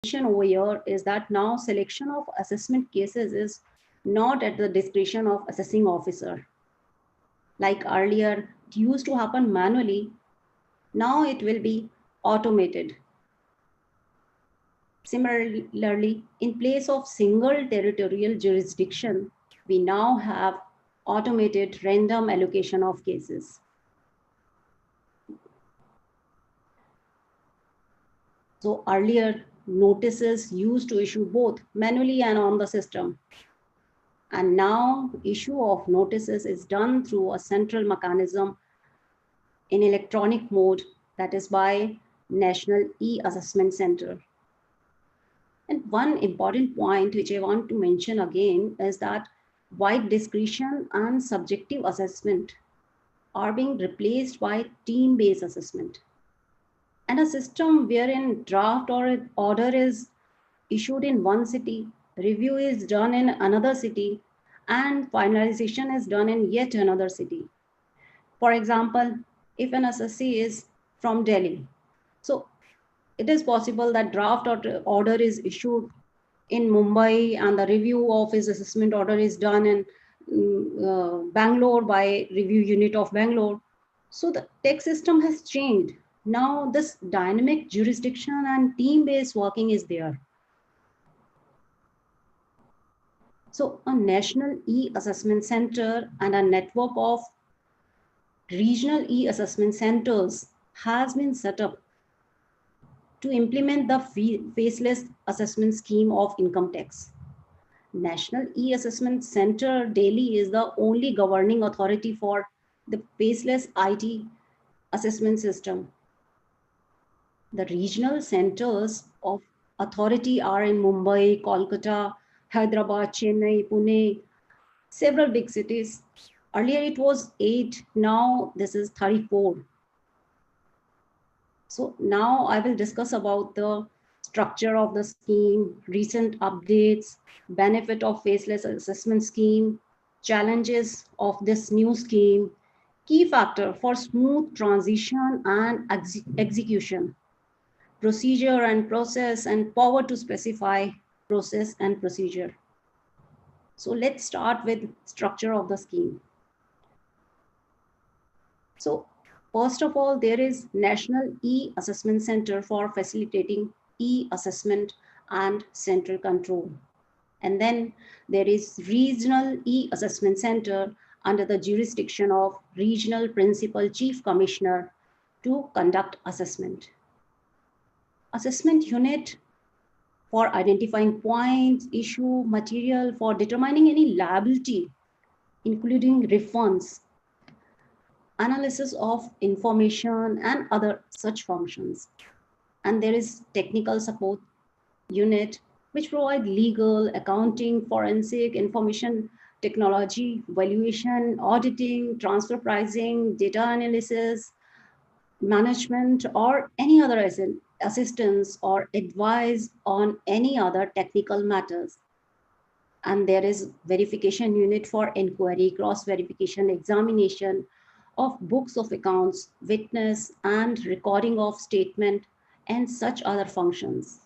over here is that now selection of assessment cases is not at the discretion of assessing officer. Like earlier, it used to happen manually. Now it will be automated. Similarly, in place of single territorial jurisdiction, we now have automated random allocation of cases. So earlier, notices used to issue both manually and on the system. And now issue of notices is done through a central mechanism in electronic mode, that is by National E-Assessment Center. And one important point which I want to mention again is that wide discretion and subjective assessment are being replaced by team-based assessment. And a system wherein draft or order is issued in one city, review is done in another city, and finalization is done in yet another city. For example, if an assessee is from Delhi, so it is possible that draft order is issued in Mumbai and the review of his assessment order is done in Bangalore by review unit of Bangalore. So the tech system has changed. Now this dynamic jurisdiction and team-based working is there. So a national e-assessment center and a network of regional e-assessment centers has been set up to implement the faceless assessment scheme of income tax. National E-Assessment Center Delhi is the only governing authority for the faceless IT assessment system. The regional centers of authority are in Mumbai, Kolkata, Hyderabad, Chennai, Pune, several big cities. Earlier it was 8, now this is 34. So now I will discuss about the structure of the scheme, recent updates, benefit of faceless assessment scheme, challenges of this new scheme, key factor for smooth transition and execution, procedure and process, and power to specify process and procedure. So let's start with structure of the scheme. So first of all, there is National E-Assessment Center for facilitating e-assessment and central control. And then there is Regional E-Assessment Center under the jurisdiction of Regional Principal Chief Commissioner to conduct assessment. Assessment unit for identifying points, issue, material, for determining any liability, including refunds, analysis of information and other such functions. And there is technical support unit which provide legal, accounting, forensic, information technology, valuation, auditing, transfer pricing, data analysis, management, or any other assistance or advice on any other technical matters. And there is verification unit for inquiry, cross verification, examination of books of accounts, witness and recording of statement and such other functions.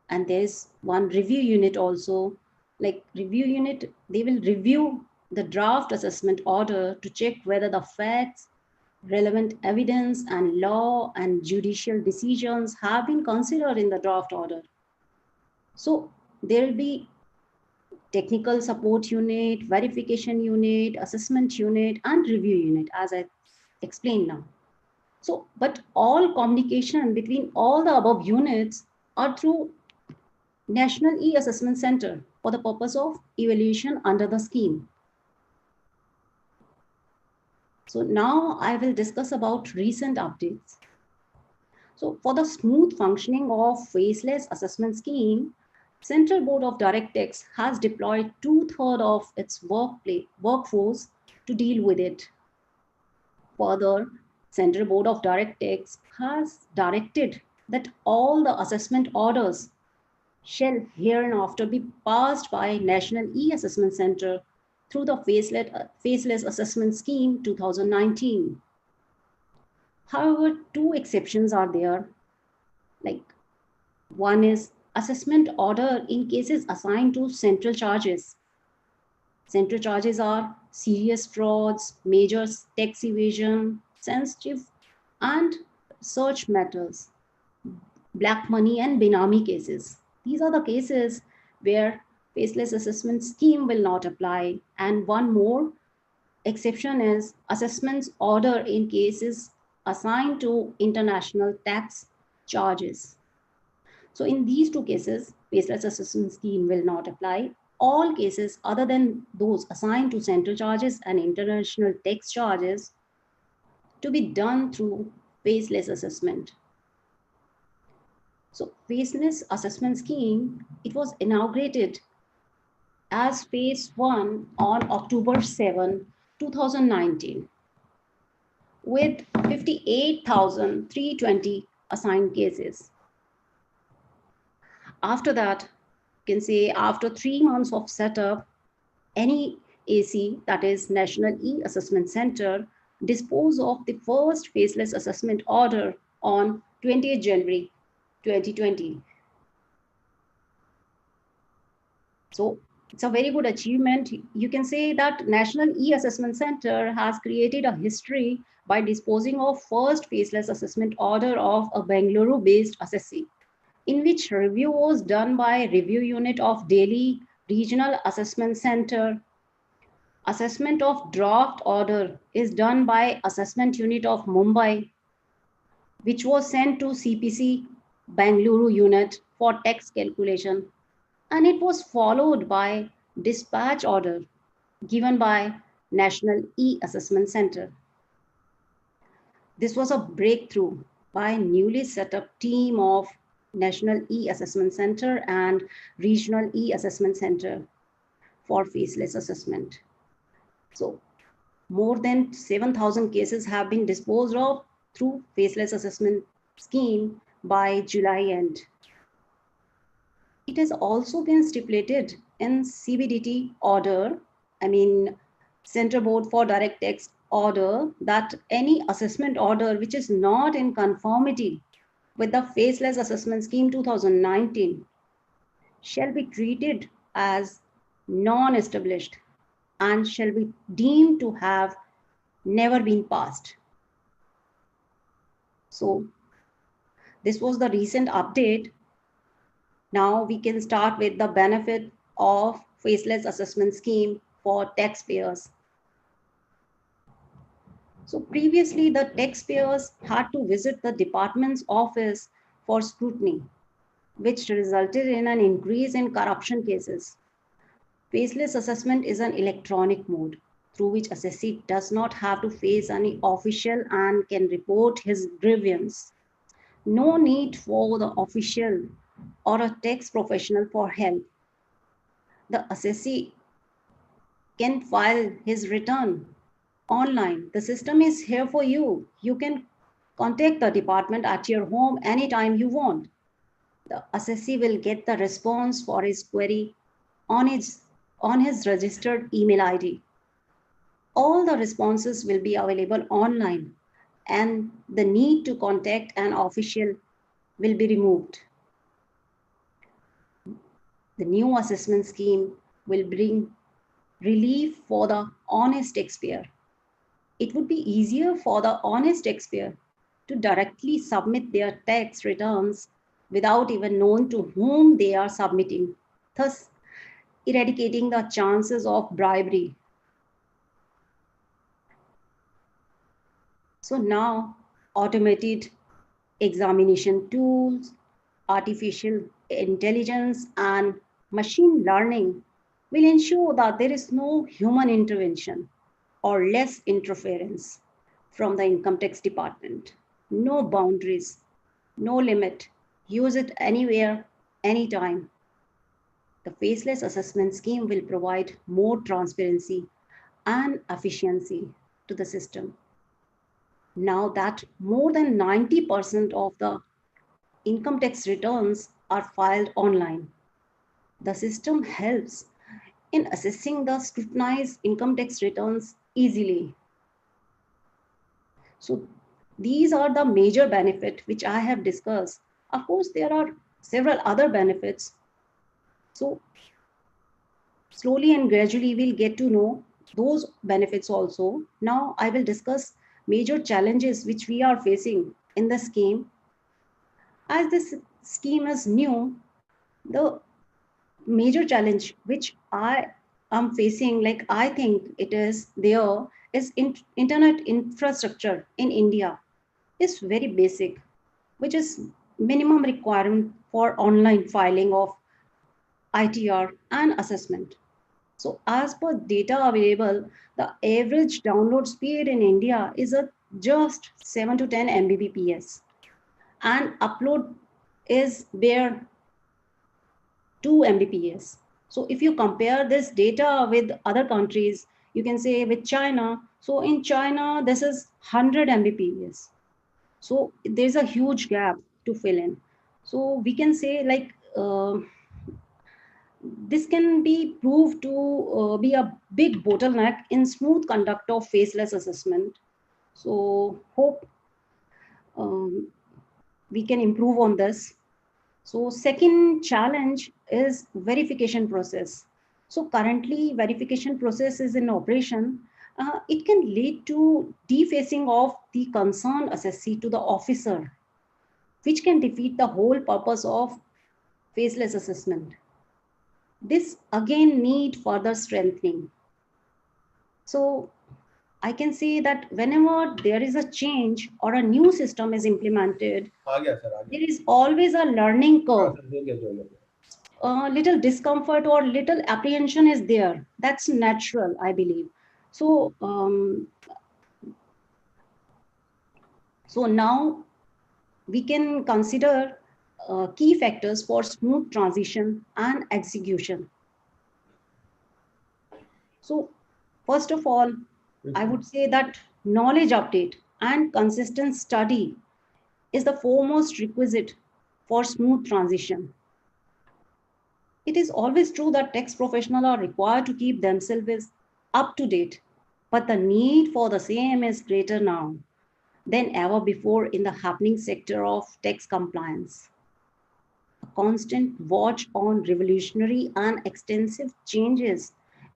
And there's one review unit also, like review unit, they will review the draft assessment order to check whether the facts, relevant evidence and law and judicial decisions have been considered in the draft order. So there will be technical support unit, verification unit, assessment unit, and review unit, as I explained now. So, but all communication between all the above units are through National E-Assessment Center for the purpose of evaluation under the scheme. So now I will discuss about recent updates. So for the smooth functioning of faceless assessment scheme, Central Board of Directors has deployed 2/3 of its workforce to deal with it. Further, Central Board of Directors has directed that all the assessment orders shall hereinafter be passed by National E-Assessment Center through the Faceless Assessment Scheme 2019. However, two exceptions are there. Like One is assessment order in cases assigned to central charges. Central charges are serious frauds, major tax evasion, sensitive and search matters, black money and Benami cases. These are the cases where faceless assessment scheme will not apply. And one more exception is assessments order in cases assigned to international tax charges. So in these two cases, faceless assessment scheme will not apply. All cases other than those assigned to central charges and international tax charges to be done through faceless assessment. So faceless assessment scheme, it was inaugurated as phase 1 on October 7, 2019 with 58,320 assigned cases. After that, you can say after 3 months of setup, any AC, that is National E-Assessment Center, disposed of the first faceless assessment order on 20th January 2020. So it's a very good achievement. You can say that National E-Assessment Center has created a history by disposing of first faceless assessment order of a Bangalore-based assessee, in which review was done by review unit of Delhi Regional Assessment Center. Assessment of draft order is done by assessment unit of Mumbai, which was sent to CPC Bangalore unit for tax calculation. And it was followed by dispatch order given by National E-Assessment Center. This was a breakthrough by a newly set up team of National E-Assessment Center and Regional E-Assessment Center for faceless assessment. So more than 7,000 cases have been disposed of through faceless assessment scheme by July end. It has also been stipulated in CBDT order, Center Board for Direct Tax order, that any assessment order which is not in conformity with the Faceless Assessment Scheme 2019 shall be treated as non-established and shall be deemed to have never been passed. So this was the recent update. Now we can start with the benefit of faceless assessment scheme for taxpayers. So previously the taxpayers had to visit the department's office for scrutiny, which resulted in an increase in corruption cases. Faceless assessment is an electronic mode through which assessee does not have to face any official and can report his grievance. No need for the official or a tax professional for help. The assessee can file his return online. The system is here for you. You can contact the department at your home anytime you want. The assessee will get the response for his query on his registered email ID. All the responses will be available online and the need to contact an official will be removed. The new assessment scheme will bring relief for the honest taxpayer. It would be easier for the honest taxpayer to directly submit their tax returns without even knowing to whom they are submitting, thus eradicating the chances of bribery. So now automated examination tools, artificial intelligence, and machine learning will ensure that there is no human intervention or less interference from the income tax department. No boundaries, no limit. Use it anywhere, anytime. The faceless assessment scheme will provide more transparency and efficiency to the system. Now that more than 90% of the income tax returns are filed online, the system helps in assessing the scrutinized income tax returns easily. So these are the major benefits which I have discussed. Of course, there are several other benefits. So slowly and gradually we'll get to know those benefits also. Now I will discuss major challenges which we are facing in the scheme. As this scheme is new, the major challenge which I am facing, like I think it is there, is internet infrastructure in India is very basic, which is minimum requirement for online filing of ITR and assessment. So as per data available, the average download speed in India is at just 7 to 10 Mbps, and upload is bare 2 Mbps. So if you compare this data with other countries, you can say with China. So in China, this is 100 Mbps. So there's a huge gap to fill in. So we can say like this can be proved to be a big bottleneck in smooth conduct of faceless assessment. So hope um, we can improve on this. So second challenge is verification process. So currently verification process is in operation. It can lead to defacing of the concerned assessee to the officer, which can defeat the whole purpose of faceless assessment. This again need further strengthening. So I can say that whenever there is a change or a new system is implemented, there is always a learning curve. Little discomfort or little apprehension is there. That's natural, I believe. So, so now we can consider key factors for smooth transition and execution. So, first of all, I would say that knowledge update and consistent study is the foremost requisite for smooth transition. It is always true that tax professionals are required to keep themselves up to date, but the need for the same is greater now than ever before in the happening sector of tax compliance. A constant watch on revolutionary and extensive changes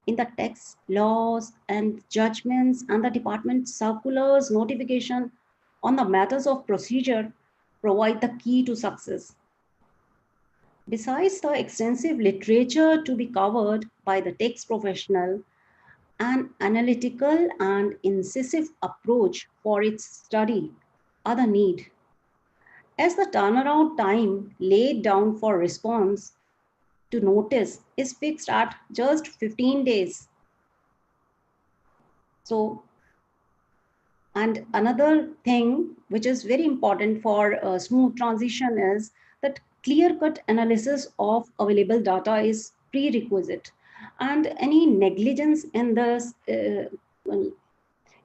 in the tax laws and judgments and the department circulars notification on the matters of procedure provide the key to success. Besides the extensive literature to be covered by the tax professional, an analytical and incisive approach for its study are the need. As the turnaround time laid down for response to notice is fixed at just 15 days. So, and another thing which is very important for a smooth transition is that clear-cut analysis of available data is prerequisite, and any negligence in this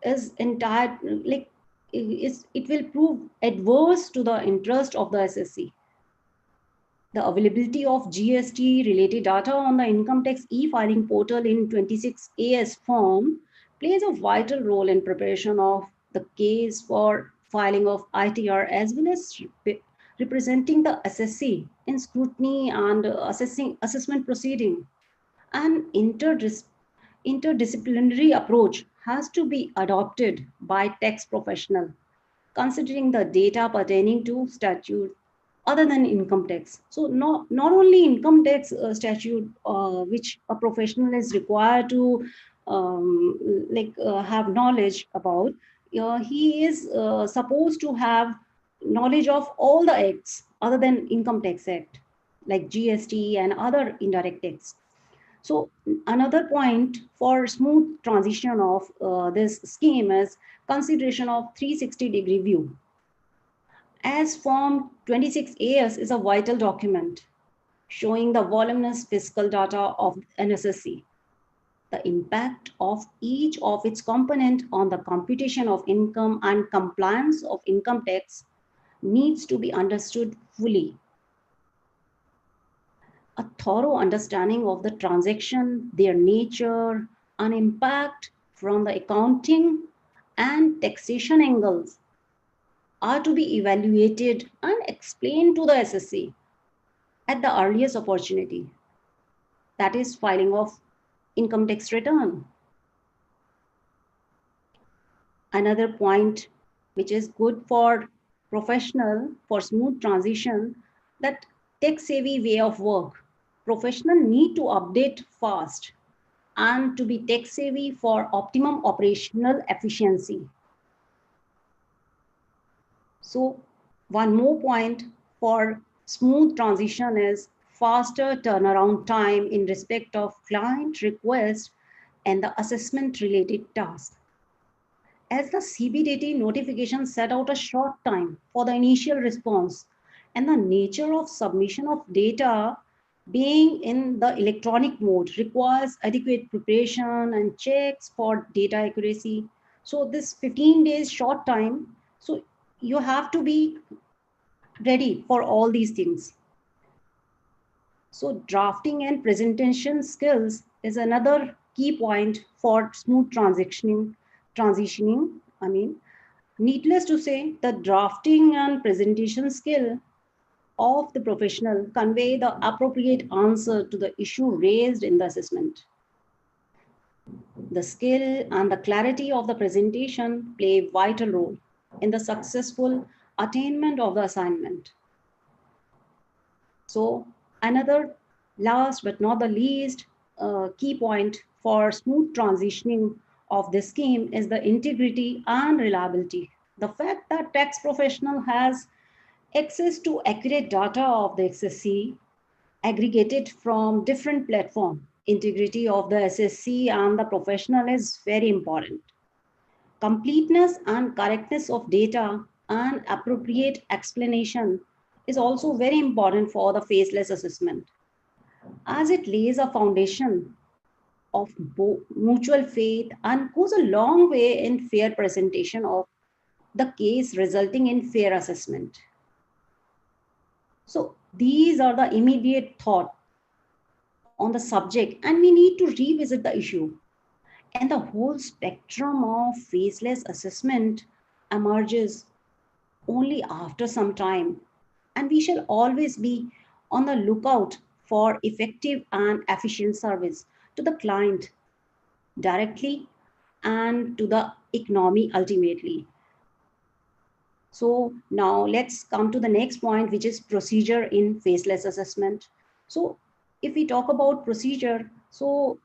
is entire like it will prove adverse to the interest of the SSC. The availability of GST related data on the income tax e-filing portal in 26 AS form plays a vital role in preparation of the case for filing of ITR as well as representing the SSC in scrutiny and assessment proceeding. An interdisciplinary approach has to be adopted by tax professional considering the data pertaining to statute other than income tax. So not only income tax statute which a professional is required to have knowledge about, he is supposed to have knowledge of all the acts other than income tax act like GST and other indirect tax. So another point for smooth transition of this scheme is consideration of 360-degree view. As Form 26AS is a vital document showing the voluminous fiscal data of NSSC, the impact of each of its component on the computation of income and compliance of income tax needs to be understood fully. A thorough understanding of the transaction, their nature, and impact from the accounting and taxation angles are to be evaluated and explained to the SSC. at the earliest opportunity, that is filing of income tax return. Another point which is good for professional for smooth transition, that tech savvy way of work. Professional need to update fast and to be tech savvy for optimum operational efficiency. So one more point for smooth transition is faster turnaround time in respect of client request and the assessment related task. As the CBDT notification set out a short time for the initial response, and the nature of submission of data being in the electronic mode requires adequate preparation and checks for data accuracy. So this 15 days short time, so you have to be ready for all these things. So drafting and presentation skills is another key point for smooth transitioning. I mean, needless to say, the drafting and presentation skill of the professional convey the appropriate answer to the issue raised in the assessment. The skill and the clarity of the presentation play a vital role in the successful attainment of the assignment. So another last but not the least key point for smooth transitioning of this scheme is the integrity and reliability. The fact that tax professional has access to accurate data of the SSC aggregated from different platforms. Integrity of the SSC and the professional is very important. Completeness and correctness of data and appropriate explanation is also very important for the faceless assessment, as it lays a foundation of mutual faith and goes a long way in fair presentation of the case, resulting in fair assessment. So these are the immediate thought on the subject, and we need to revisit the issue. And the whole spectrum of faceless assessment emerges only after some time, and we shall always be on the lookout for effective and efficient service to the client directly and to the economy ultimately. So now let's come to the next point, which is procedure in faceless assessment. So if we talk about procedure, so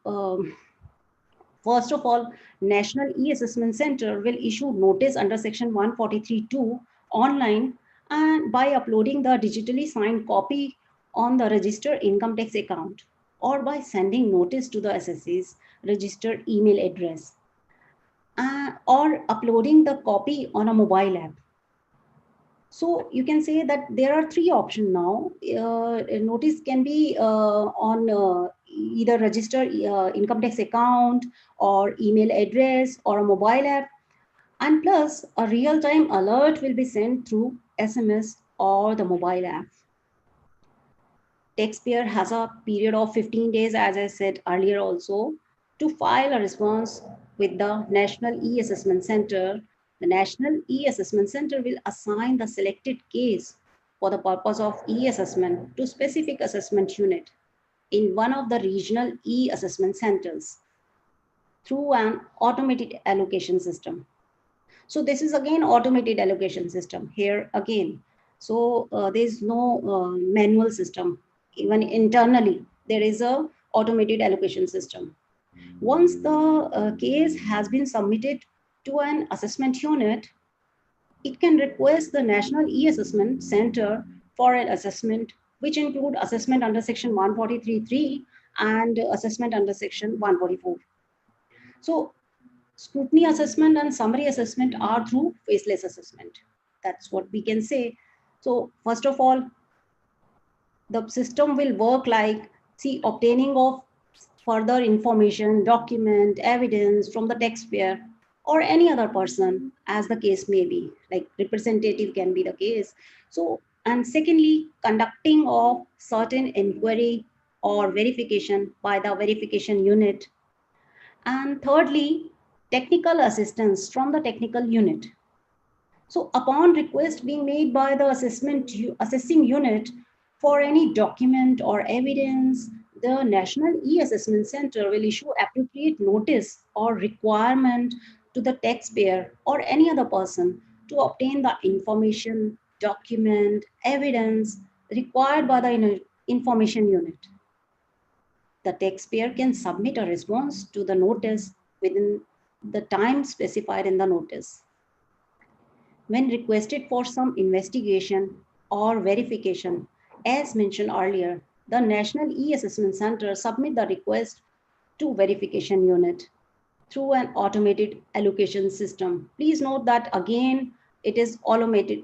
first of all, National E-Assessment Center will issue notice under Section 143(2) online and by uploading the digitally signed copy on the registered income tax account or by sending notice to the assessor's registered email address or uploading the copy on a mobile app. So you can say that there are three options now. A notice can be on either register income tax account or email address or a mobile app. And plus a real-time alert will be sent through SMS or the mobile app. Taxpayer has a period of 15 days, as I said earlier also, to file a response with the National E-Assessment Center. The National E-Assessment Center will assign the selected case for the purpose of e-assessment to specific assessment unit in one of the regional e-assessment centers through an automated allocation system. So this is again automated allocation system here again. So there's no manual system. Even internally, there is a automated allocation system. Once the case has been submitted to an assessment unit, it can request the National E-Assessment Center for an assessment, which include assessment under Section 143(3) and assessment under Section 144. So scrutiny assessment and summary assessment are through faceless assessment. That's what we can say. So first of all, the system will work like, see, obtaining of further information, document, evidence from the taxpayer or any other person as the case may be, like representative can be the case. So, and secondly, conducting of certain inquiry or verification by the verification unit. And thirdly, technical assistance from the technical unit. So upon request being made by the assessing unit, For any document or evidence, the National E-Assessment Center will issue appropriate notice or requirement to the taxpayer or any other person to obtain the information, document, evidence required by the information unit. The taxpayer can submit a response to the notice within the time specified in the notice. When requested for some investigation or verification, as mentioned earlier, the National E-Assessment Center submit the request to verification unit through an automated allocation system. Please note that again, it is automated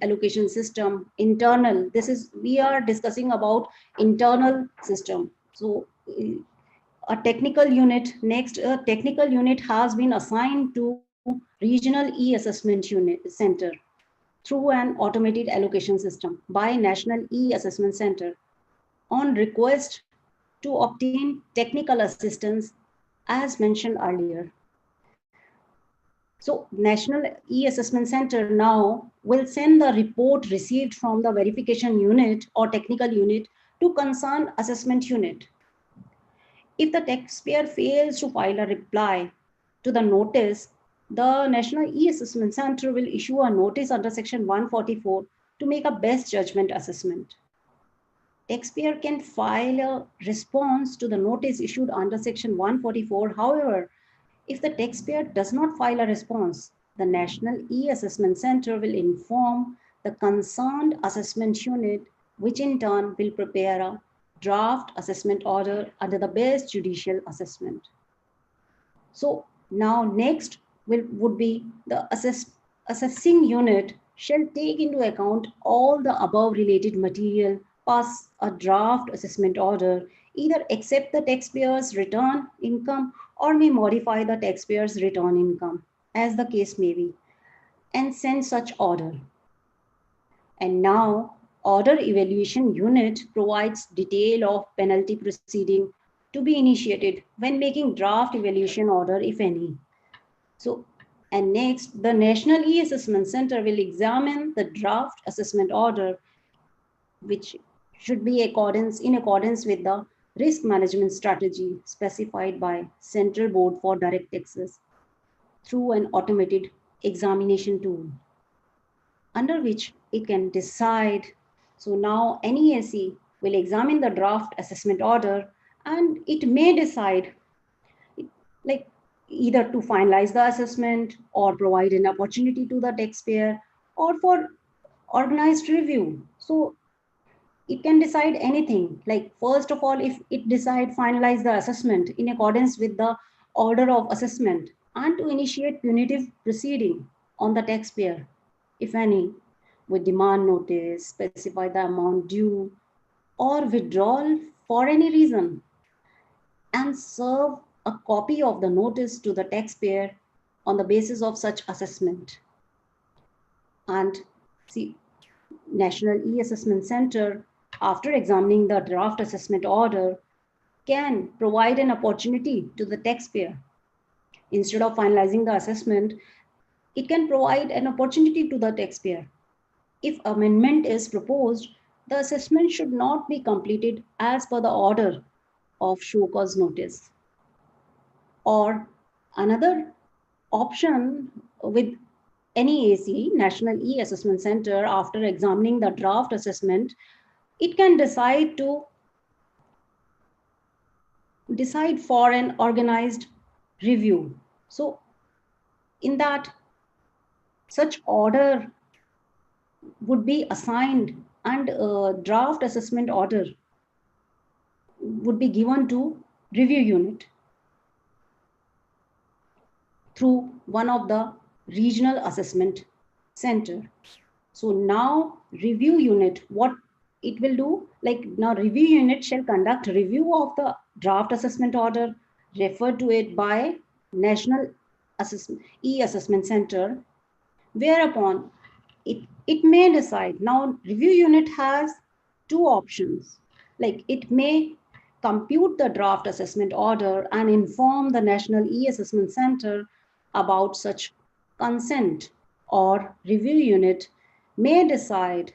allocation system, internal. This is, we are discussing about internal system. So a technical unit, next, a technical unit has been assigned to regional e-assessment unit center through an automated allocation system by National E-Assessment Center on request to obtain technical assistance as mentioned earlier. So National E-Assessment Center now will send the report received from the verification unit or technical unit to concerned assessment unit. If the taxpayer fails to file a reply to the notice, the National E-Assessment Center will issue a notice under Section 144 to make a best judgment assessment. Taxpayer can file a response to the notice issued under Section 144. However, if the taxpayer does not file a response, the National E-Assessment Center will inform the concerned assessment unit, which in turn will prepare a draft assessment order under the best judicial assessment. So now next would be the assessing unit shall take into account all the above related material, pass a draft assessment order, either accept the taxpayer's return income or may modify the taxpayer's return income, as the case may be, and send such order. And now order evaluation unit provides detail of penalty proceeding to be initiated when making draft evaluation order, if any. So, and next, the National E-Assessment Center will examine the draft assessment order, which should be in accordance with the risk management strategy specified by Central Board for Direct Taxes through an automated examination tool, under which it can decide. So now NESE will examine the draft assessment order and it may decide like either to finalize the assessment or provide an opportunity to the taxpayer or for organized review. So it can decide anything. Like first of all, if it decide finalize the assessment in accordance with the order of assessment and to initiate punitive proceeding on the taxpayer, if any, with demand notice, specify the amount due or withdrawal for any reason, and serve a copy of the notice to the taxpayer on the basis of such assessment. And see, National E-Assessment Center, after examining the draft assessment order, can provide an opportunity to the taxpayer. Instead of finalizing the assessment, it can provide an opportunity to the taxpayer. If amendment is proposed, the assessment should not be completed as per the order of show cause notice. Or another option with NEAC, National E-Assessment Center, after examining the draft assessment, it can decide for an organized review. So in that, such order would be assigned and a draft assessment order would be given to review unit through one of the regional assessment center. So now review unit, what it will do, like now review unit shall conduct review of the draft assessment order referred to it by National E-Assessment Center, whereupon it may decide. Now review unit has two options, like it may compute the draft assessment order and inform the National E-Assessment Center about such consent, or review unit may decide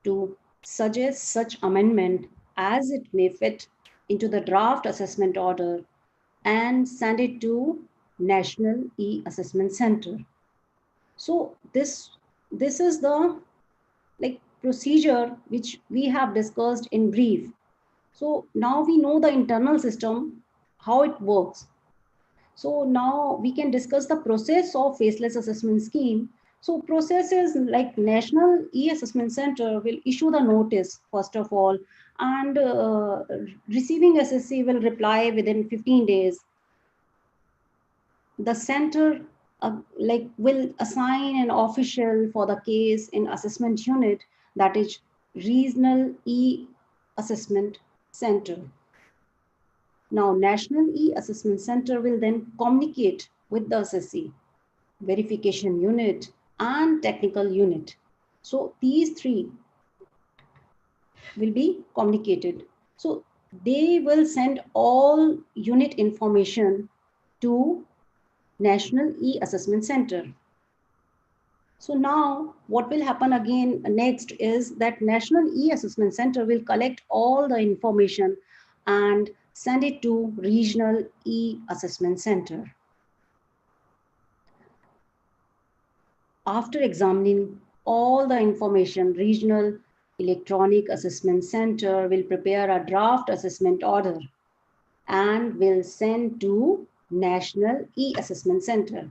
to suggest such amendment as it may fit into the draft assessment order and send it to National E-Assessment Center. So this is the like procedure which we have discussed in brief. So now we know the internal system, how it works. So now we can discuss the process of faceless assessment scheme. So processes like National E-Assessment Center will issue the notice first of all, and receiving SSC will reply within 15 days. The center will assign an official for the case in assessment unit, that is regional E-Assessment Center. Now, National E-Assessment Center will then communicate with the assessee, verification unit, and technical unit. So these three will be communicated. So they will send all unit information to National E-Assessment Center. So now what will happen again next is that National E-Assessment Center will collect all the information and send it to Regional E-Assessment Center. After examining all the information, Regional Electronic Assessment Center will prepare a draft assessment order and will send to National E-Assessment Center.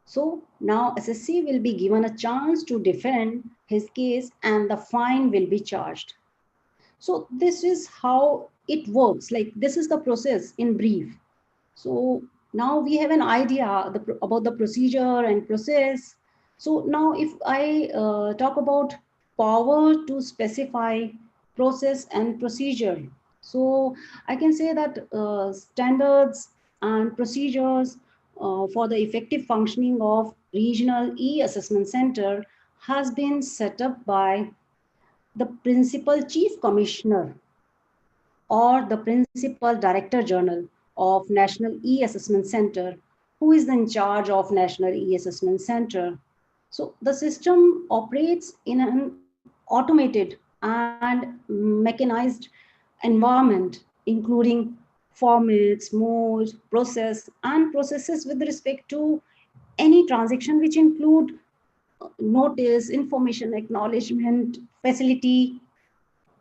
So now SSC will be given a chance to defend his case and the fine will be charged. So this is how it works. Like this is the process in brief. So now we have an idea about the procedure and process. So now if I talk about power to specify process and procedure. So I can say that standards and procedures for the effective functioning of Regional E-Assessment Center has been set up by the Principal Chief Commissioner or the Principal Director General of National E-Assessment Center, who is in charge of National E-Assessment Center. So the system operates in an automated and mechanized environment, including formats, modes, process, and processes with respect to any transaction which include notice, information, acknowledgement, facility,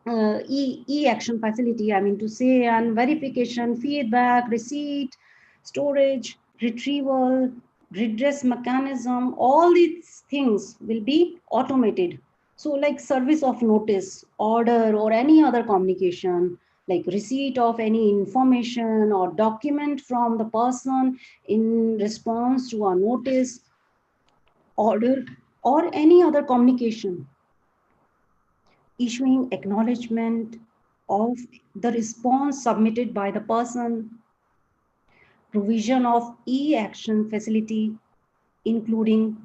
e-action facility, I mean to say, and verification, feedback, receipt, storage, retrieval, redress mechanism, all these things will be automated. So like service of notice, order, or any other communication, like receipt of any information or document from the person in response to a notice, order, or any other communication, issuing acknowledgement of the response submitted by the person, provision of e-action facility, including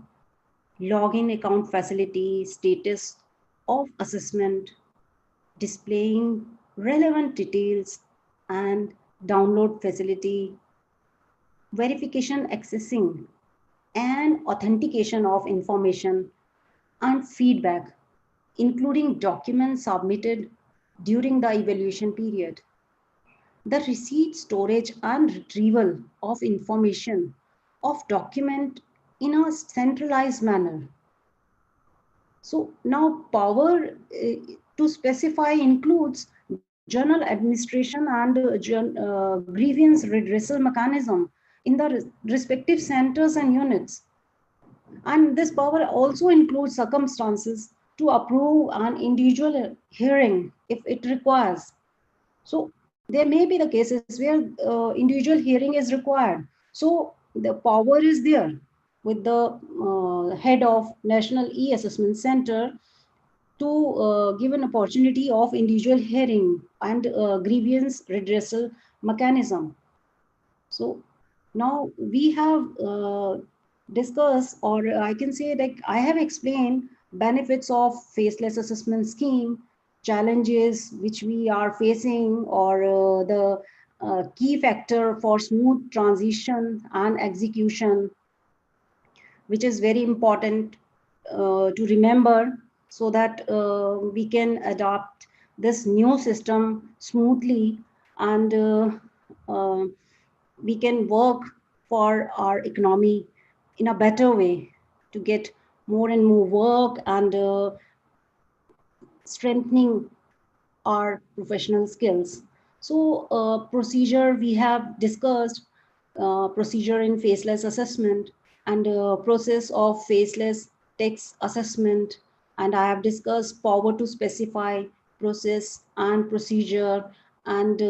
login account facility, status of assessment, displaying relevant details, and download facility, verification accessing, and authentication of information, and feedback, including documents submitted during the evaluation period. The receipt, storage, and retrieval of information of document in a centralized manner. So now power to specify includes journal administration and grievance redressal mechanism in the respective centers and units. And this power also includes circumstances to approve an individual hearing if it requires. So there may be the cases where individual hearing is required. So the power is there with the head of National E-Assessment Center to give an opportunity of individual hearing and grievance redressal mechanism. So now we have discussed, or I can say like I have explained benefits of faceless assessment scheme, challenges which we are facing, or the key factor for smooth transition and execution, which is very important to remember. so that we can adopt this new system smoothly, and uh, we can work for our economy in a better way to get more and more work, and strengthening our professional skills. So procedure we have discussed, procedure in faceless assessment, and process of faceless text assessment. And I have discussed power to specify process and procedure. And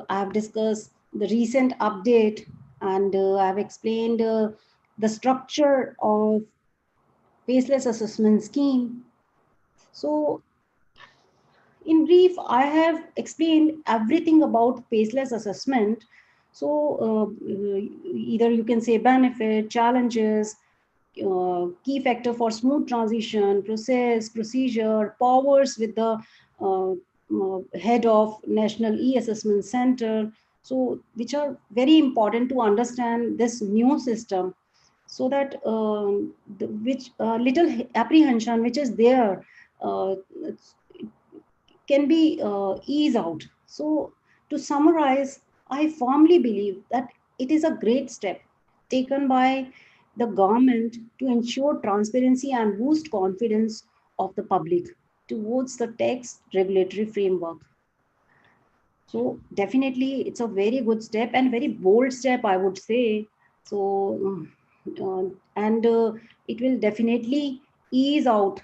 I have discussed the recent update, and I have explained the structure of faceless assessment scheme. So in brief, I have explained everything about faceless assessment. So either you can say benefit, challenges, key factor for smooth transition, process, procedure, powers with the head of National E-Assessment Center. So which are very important to understand this new system, so that which little apprehension which is there uh, can be eased out. So, to summarize, I firmly believe that it is a great step taken by the government to ensure transparency and boost confidence of the public towards the tax regulatory framework. So, definitely, it's a very good step and very bold step, I would say. So, and it will definitely ease out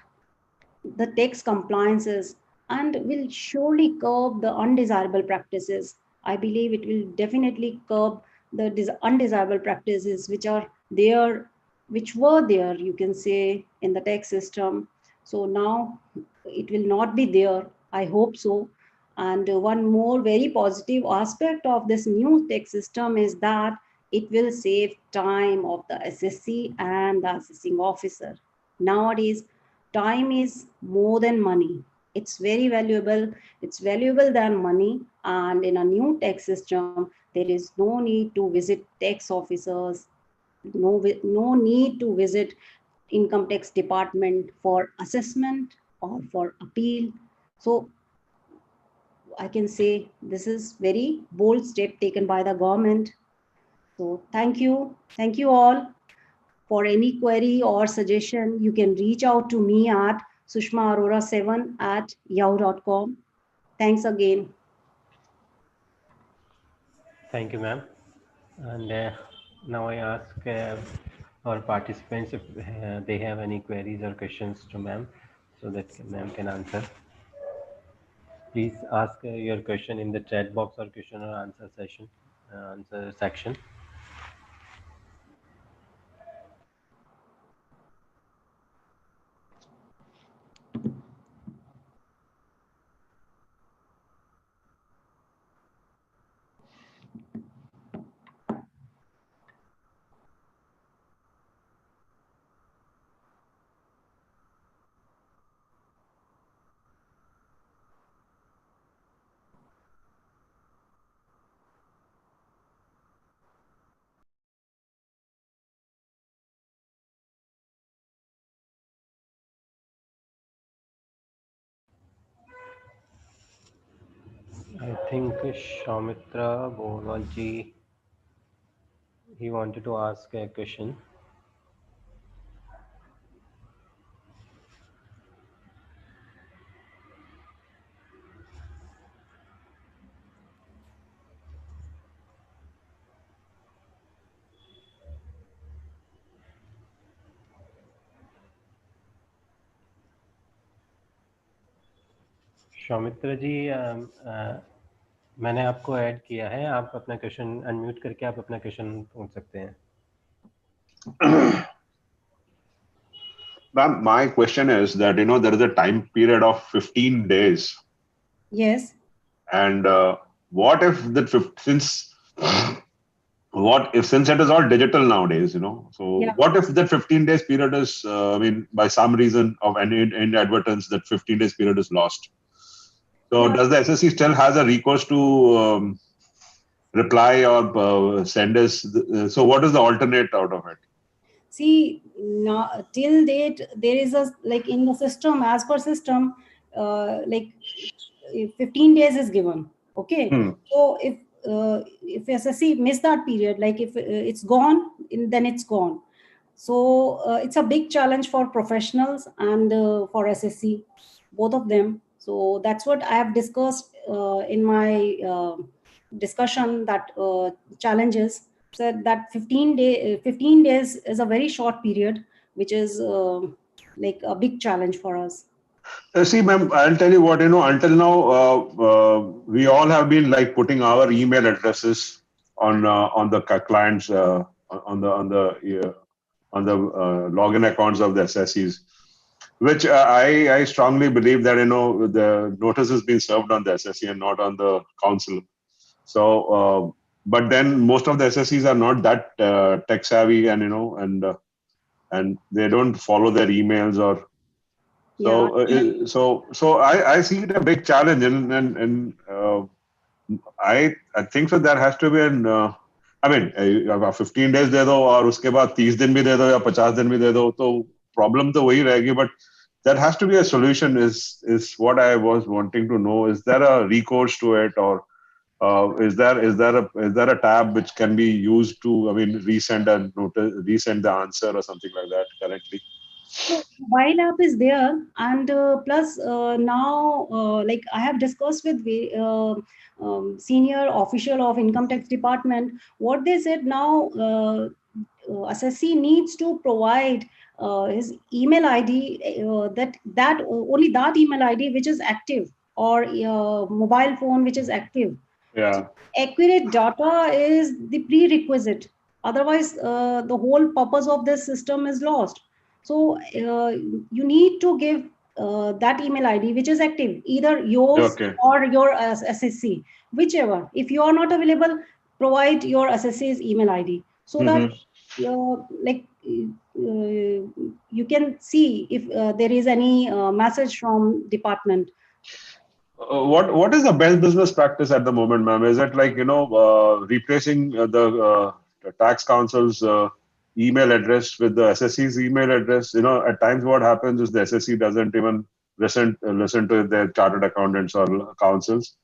the tax compliances and will surely curb the undesirable practices. I believe it will definitely curb the undesirable practices which are there, which were there, you can say, in the tax system. So now it will not be there. I hope so. And one more very positive aspect of this new tax system is that it will save time of the SSC and the assessing officer. Nowadays, time is more than money. It's very valuable. It's valuable than money. And in a new tax system, there is no need to visit tax officers, no need to visit income tax department for assessment or for appeal. So I can say this is very bold step taken by the government. So thank you. Thank you all. For any query or suggestion, you can reach out to me at sushmaarora7@yahoo.com. Thanks again. Thank you, ma'am. And now I ask our participants if they have any queries or questions to ma'am, so that ma'am can answer. Please ask your question in the chat box or question or answer session, answer section. I think Shaumitra Bonalji, he wanted to ask a question. शौमित्र जी, मैंने आपको add किया है, आप अपना question unmute करके आप अपना question पूछ सकते हैं. Ma'am, my question is that, there is a time period of 15 days. Yes. And what if that, since it is all digital nowadays, so yeah. What if that 15 days period is, by some reason of any inadvertence, that 15 days period is lost? So yeah. Does the SSC still has a recourse to reply or send us? So what is the alternate out of it? see, now, till date, there is a, like in the system, as per system, like 15 days is given. Okay. So if SSC miss that period, like if it's gone, then it's gone. So it's a big challenge for professionals and for SSC, both of them. So that's what I have discussed in my discussion, that challenges. So that 15 days is a very short period, which is like a big challenge for us. See, ma'am, I'll tell you what, until now, we all have been like putting our email addresses on the clients, on the login accounts of the SSEs, which I strongly believe that, the notice has been served on the SSE and not on the council. So, but then most of the SSEs are not that tech savvy, and, and they don't follow their emails or Yeah. so I see it a big challenge, and I think so. There has to be an I mean, 15 days दे दो और उसके बाद 30 दिन भी दे दो या 50 दिन भी दे दो, तो problem तो वही रहेगी. But there has to be a solution. Is what I was wanting to know. Is there a recourse to it, or is there a tab which can be used to, resend a notice, resend the answer or something like that currently? So mobile app is there, and plus now, like I have discussed with the senior official of income tax department, what they said now, assessee needs to provide his email ID, that only that email ID which is active, or mobile phone which is active. Yeah. Accurate data is the prerequisite. Otherwise, the whole purpose of this system is lost. So you need to give that email ID which is active, either yours Okay. or your SSC, whichever. If you are not available, provide your SSC's email ID, so that like you can see if there is any message from department. What is the best business practice at the moment, ma'am? Is it like, replacing the tax council's email address with the SSC's email address? At times what happens is the SSC doesn't even listen to their chartered accountants or councils,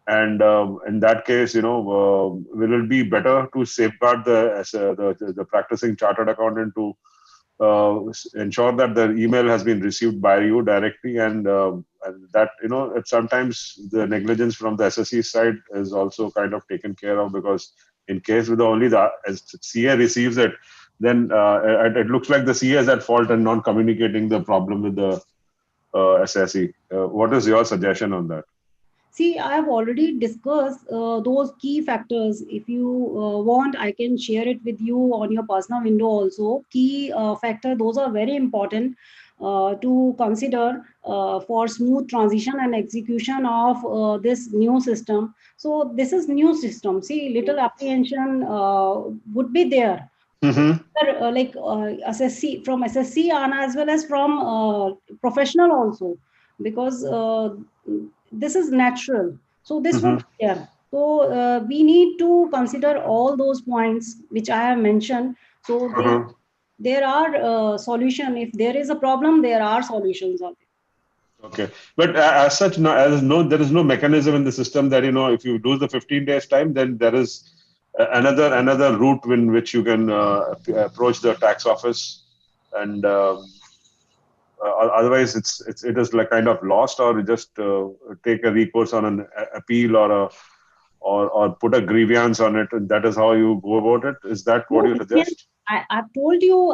and in that case, will it be better to safeguard the practicing chartered accountant to ensure that the email has been received by you directly, and that, sometimes the negligence from the SSE side is also kind of taken care of, because in case with only the as CA receives it, then it looks like the CA is at fault and not communicating the problem with the SSE. What is your suggestion on that? See, I have already discussed those key factors. If you want, I can share it with you on your personal window also. Key factor, those are very important to consider for smooth transition and execution of this new system. So this is new system. See, little apprehension would be there. Mm-hmm. Like SSC, from SSC and as well as from professional also, because this is natural. So this would Mm-hmm. be there. So we need to consider all those points which I have mentioned. So Uh-huh. there are solution. If there is a problem, there are solutions of it. Okay, but as such, no, there is no mechanism in the system that, if you lose the 15 days time, then there is another route in which you can approach the tax office, and otherwise it is like kind of lost, or you just take a recourse on an appeal, or put a grievance on it, and that is how you go about it. Is that what No, you suggest? I've told you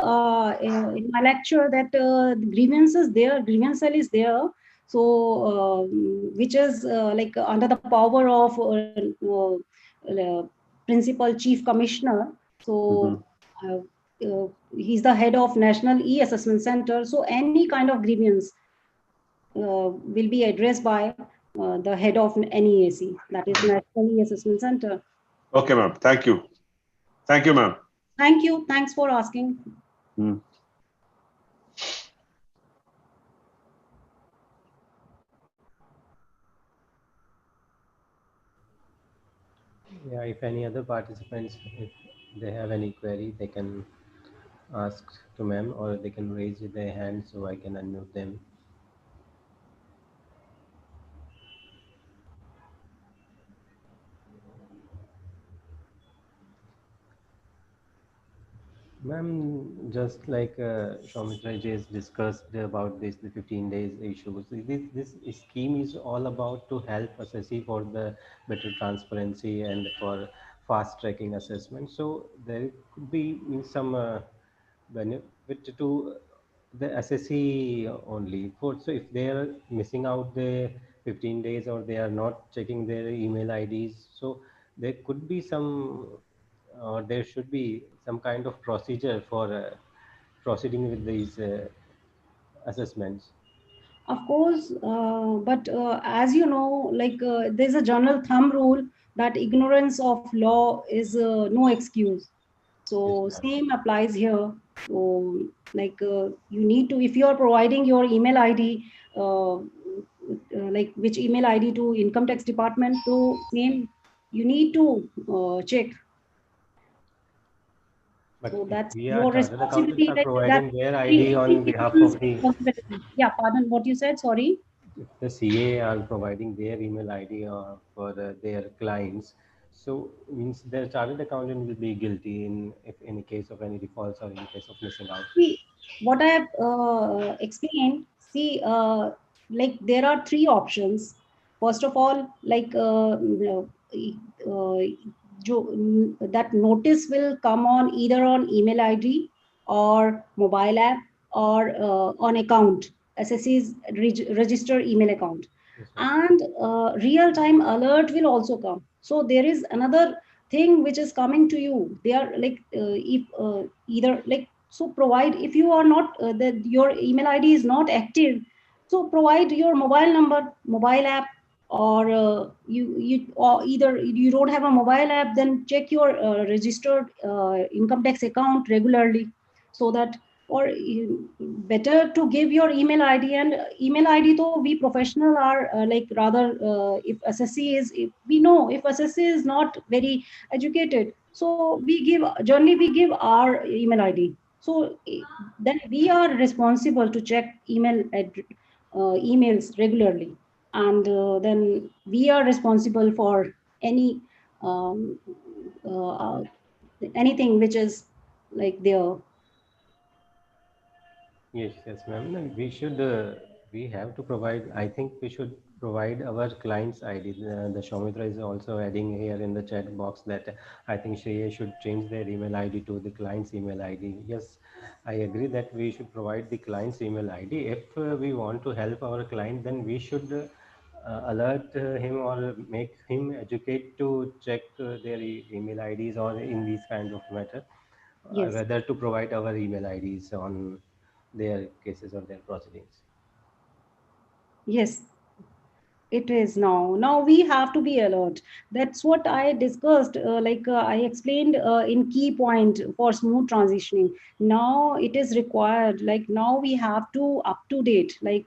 in my lecture that the grievance is there, grievance cell is there. So, which is like under the power of principal chief commissioner. Mm-hmm. So, uh, he's the head of National E-Assessment Center. So, any kind of grievance will be addressed by the head of NEAC, that is National E-Assessment Center. Okay, ma'am. Thank you, ma'am. Thank you. Thanks for asking. Mm. Yeah, if any other participants, if they have any query, they can ask to ma'am, or they can raise their hand so I can unmute them. Ma'am, just like Soumitra ji has discussed about this, the 15 days issues, this scheme is all about to help assessee for the better transparency and for fast tracking assessment. So there could be some benefit to the assessee only. So if they are missing out the 15 days or they are not checking their email IDs, so there could be some or there should be some kind of procedure for proceeding with these assessments. Of course, but as you know, like there's a general thumb rule that ignorance of law is no excuse. Yes, So ma'am. same applies here. So like you need to, if you are providing your email ID, like which email ID to income tax department, so same you need to check. But So if that's we are your chartered accountants responsibility. are Like that, providing their ID every on behalf people's of the, responsibility. Yeah, pardon, what you said. Sorry. if the CA are providing their email ID for their clients, so means the chartered accountant will be guilty in if any case of any defaults or in case of missing out. See, what I have explained, see, like there are three options. First of all, like that notice will come on either on email ID or mobile app or on account, SSC's register email account. Yes, ma'am. And real time alert will also come. So there is another thing which is coming to you. They are like if either like, so provide, if you are not that your email ID is not active, so provide your mobile number, mobile app, or you or either you don't have a mobile app, then check your registered income tax account regularly, so that, or better to give your email ID. And email ID, though we professional are like rather if SSC is, if we know if SSC is not very educated, so we give, generally we give our email ID. So then we are responsible to check emails regularly, and then we are responsible for any um, uh, anything which is like there. Yes, yes, ma'am. No, we should, we have to provide, I think we should provide our client's ID. The Shaumitra is also adding here in the chat box that I think she should change their email ID to the client's email ID. Yes, I agree that we should provide the client's email ID. If we want to help our client, then we should alert him or make him educate to check their email IDs or in these kinds of matter, Yes, rather to provide our email IDs on their cases or their proceedings. yes, it is now. Now we have to be alert. That's what I discussed. Like I explained in key point for smooth transitioning. Now it is required. Like now we have to up to date. Like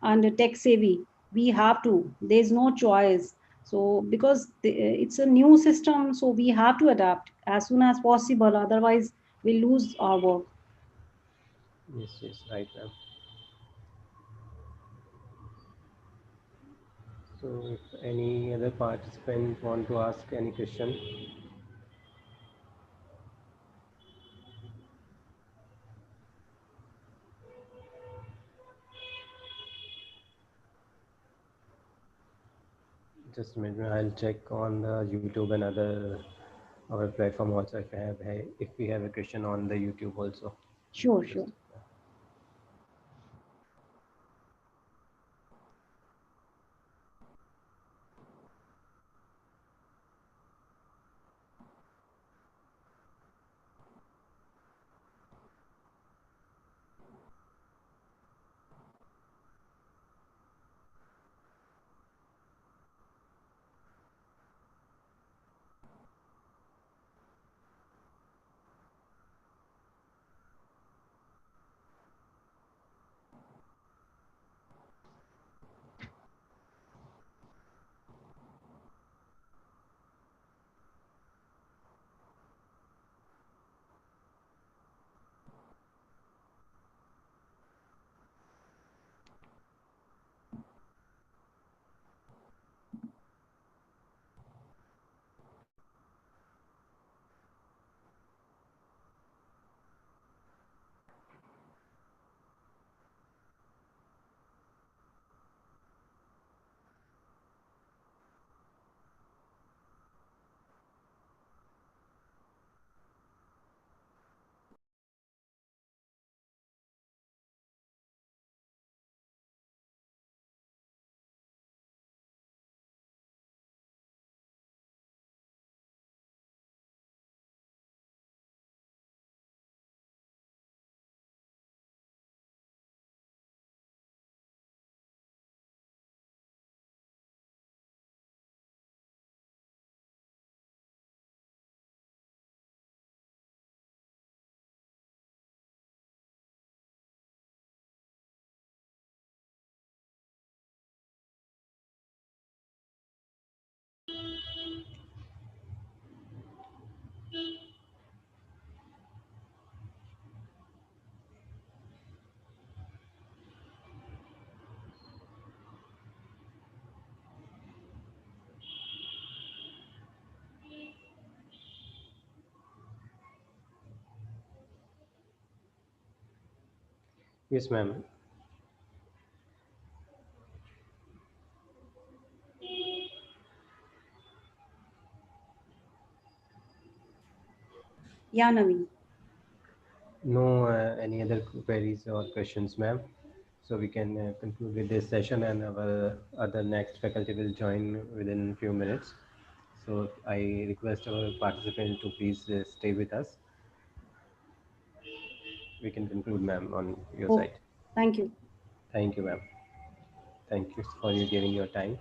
and tech savvy. We have to. There's no choice. So because it's a new system, so we have to adapt as soon as possible. Otherwise, we lose our work. Yes, yes, right, ma'am. So if any other participant want to ask any question, just a minute, I'll check on the YouTube and other our platform also if we have a question on the YouTube also. Sure, Just sure. Yes, ma'am. Yeah, Naveen. No any other queries or questions, ma'am. So we can conclude with this session, and our other next faculty will join within few minutes. So I request our participant to please stay with us. We can conclude, ma'am, on your Oh, side. thank you. Thank you, ma'am. Thank you for you giving your time.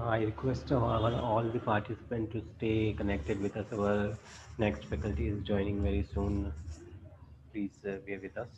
I request all the participants to stay connected with us. Our next faculty is joining very soon. Please bear with us.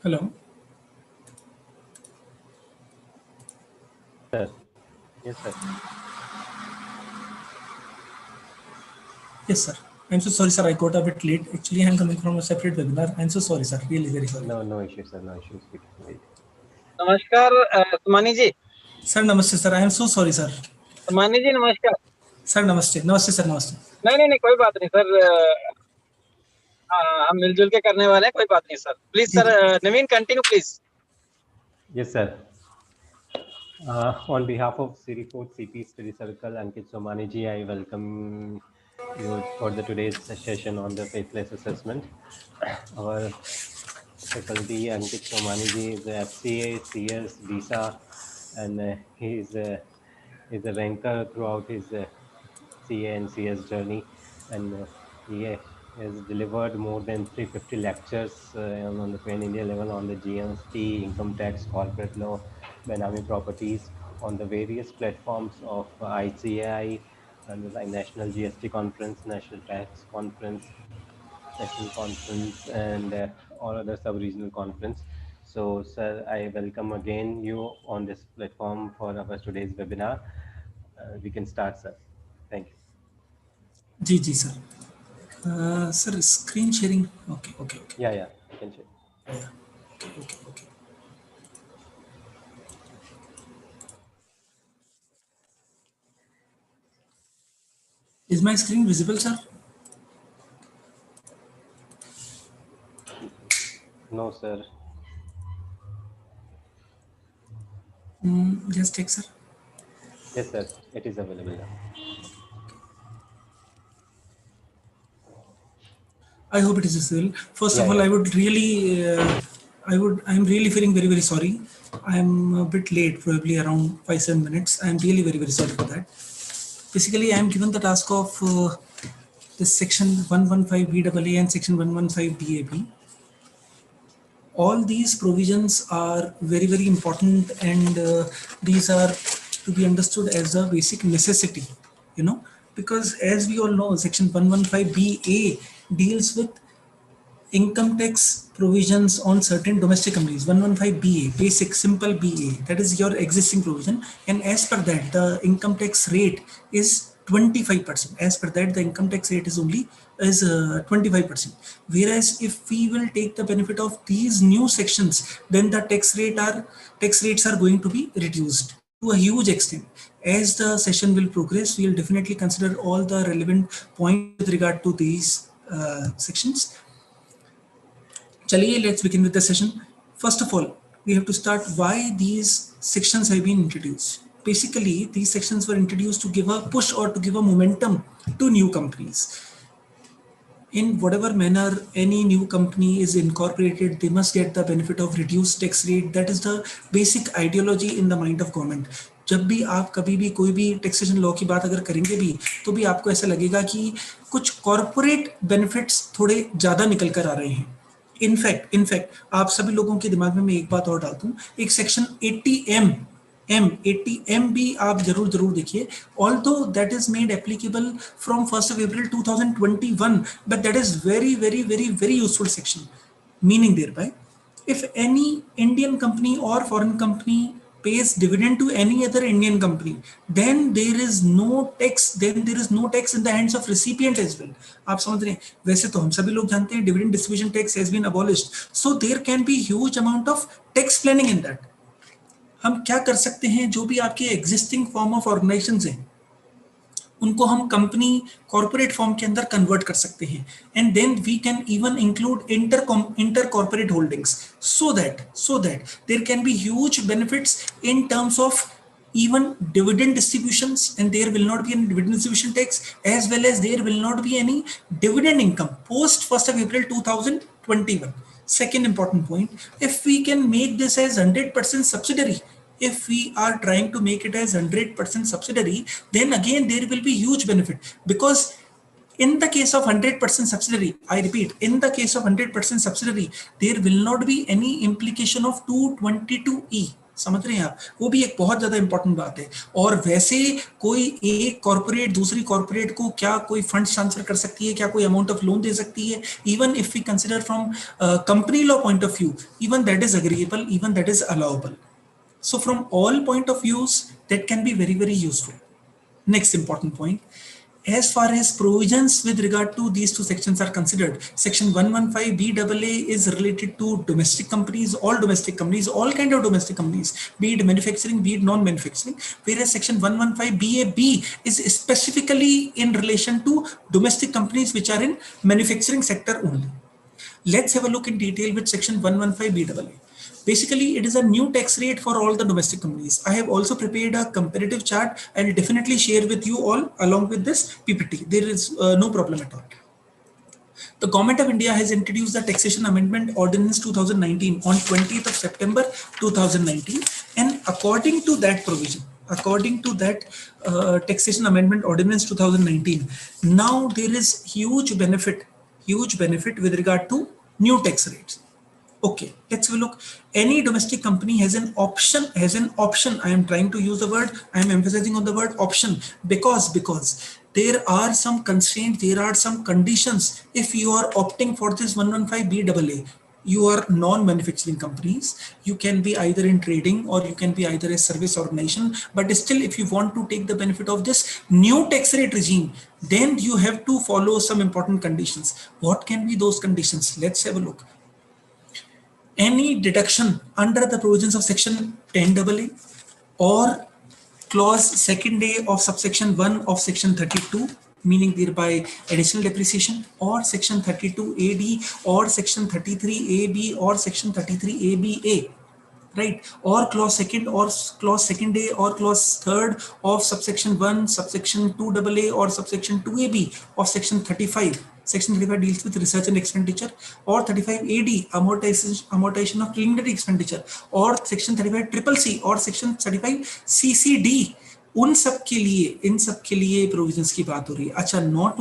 Hello. Sir. Yes, sir. Yes, sir. I'm so sorry, sir. I got a bit late. Actually, I'm coming from a separate webinar. I'm so sorry, sir. Really very sorry. No issue, sir. No issues. We can wait. नमस्कार सुमानी जी. Sir, namaste, sir. I am so sorry, sir. Sumani जी नमस्कार. Sir, namaste. Namaste, sir. Namaste. नहीं कोई बात नहीं sir. हम मिलजुल के करने वाले हैं, कोई बात नहीं sir. Please sir Naveen continue please. Yes, sir. On behalf of Siri Code CP Study Circle, Ankit Somani ji, I welcome you for the today's session on the faceless assessment. Our faculty Ankit Somani ji is a FCA, CS, Visa, and he is a ranker throughout his CA and CS journey, and he has delivered more than 350 lectures on the Pan India level on the GST, income tax, corporate law, Benami properties on the various platforms of ICAI and the National GST Conference, National Tax Conference, National Conference, and all other sub-regional conference. So, sir, I welcome again you on this platform for our today's webinar. We can start, sir. Thank you. Ji, sir. Sir, screen sharing. Okay. Yeah, you can share. Yeah. Okay. Is my screen visible, sir? No, sir. Just check, sir. Yes, sir. It is available now. I hope it is visible. First of all, Yeah. I would really, I'm really feeling very, very sorry. I'm a bit late, probably around 5-7 minutes. I'm really very, very sorry for that. Basically, I am given the task of this section 115 BAA and section 115 BAB. All these provisions are very, very important, and these are to be understood as a basic necessity, because as we all know, section 115 BA deals with income tax provisions on certain domestic companies. 115 BA, basic simple BA, that is your existing provision, and as per that the income tax rate is 25%. As per that the income tax rate is 25%. Whereas if we will take the benefit of these new sections, then the tax rates are going to be reduced to a huge extent. As the session will progress, we will definitely consider all the relevant points with regard to these sections. Chaliye, let's begin with the session. First of all, we have to start why these sections have been introduced. Basically, these sections were introduced to give a push or to give a momentum to new companies. In whatever manner any new company is incorporated, they must get the benefit of reduced tax rate. That is the basic ideology in the mind of government. जब भी आप कभी भी कोई भी taxation law की बात अगर करेंगे भी, तो भी आपको ऐसा लगेगा कि कुछ कॉर्पोरेट बेनिफिट्स थोड़े ज़्यादा निकल कर आ रहे हैं. इनफैक्ट आप सभी लोगों के दिमाग में मैं एक बात और डालता हूँ, एक सेक्शन 80M भी आप जरूर देखिए. Although that is made applicable from 1st of April 2021, but that is very useful section. Meaning thereby, if any Indian company or foreign company pays dividend to any other Indian company, then there is no tax. Then there is no tax in the hands of recipient as well. आप समझ रहे हैं? वैसे तो हम सभी लोग जानते हैं dividend distribution tax has been abolished, so there can be huge amount of tax planning in that. हम क्या कर सकते हैं, जो भी आपके एग्जिस्टिंग फॉर्म ऑफ ऑर्गेनाइजेशंस हैं उनको हम कंपनी कॉर्पोरेट फॉर्म के अंदर कन्वर्ट कर सकते हैं, and then we can even include inter corporate holdings, so that there can be huge benefits in terms of even dividend distributions, and there will not be any dividend distribution tax, as well as there will not be any dividend income post 1st of April 2021. Second important point, if we can make this as 100% subsidiary, if we are trying to make it as 100% subsidiary, then again there will be huge benefit, because in the case of 100% subsidiary, I repeat, in the case of 100% subsidiary, there will not be any implication of 222E. समझ रहे हैं आप? वो भी एक बहुत ज्यादा important बात है। और वैसे कोई एक कॉर्पोरेट दूसरी कॉर्पोरेट को क्या कोई फंड ट्रांसफर कर सकती है, क्या कोई अमाउंट ऑफ लोन दे सकती है, even if we consider from company law point of view, even that is agreeable, even that is allowable. So from all point of views, that can be very, very useful. Next important point, as far as provisions with regard to these two sections are considered, section 115 BAA is related to domestic companies, all kind of domestic companies, be it manufacturing, be it non-manufacturing, whereas section 115 BAB is specifically in relation to domestic companies which are in manufacturing sector only. Let's have a look in detail with section 115 BAA. Basically, it is a new tax rate for all the domestic companies. I have also prepared a comparative chart. I'll definitely share with you all along with this PPT. There is no problem at all. The Government of India has introduced the Taxation Amendment Ordinance 2019 on 20th of September 2019, and according to that provision, according to that Taxation Amendment Ordinance 2019, now there is huge benefit with regard to new tax rates. Okay, let's have a look. Any domestic company has an option. I am trying to use the word, I am emphasizing on the word option, because there are some constraints, there are some conditions. If you are opting for this 115 BAA, you are non-manufacturing companies, you can be either in trading or you can be either a service organization, but still if you want to take the benefit of this new tax rate regime, then you have to follow some important conditions. What can be those conditions? Let's have a look. Any deduction under the provisions of section 10AA or clause second A of subsection 1 of section 32, meaning thereby additional depreciation, or section 32AD or section 33AB or section 33ABA, right, or clause second A or clause third of subsection 1, subsection 2AA or subsection 2AB of section 35. Section 35 deals with research and expenditure, or 35AD amortization of preliminary expenditure, or section 35 triple C or section 35 CCD. उन सब के लिए provisions की बात हो रही है. अच्छा, नॉट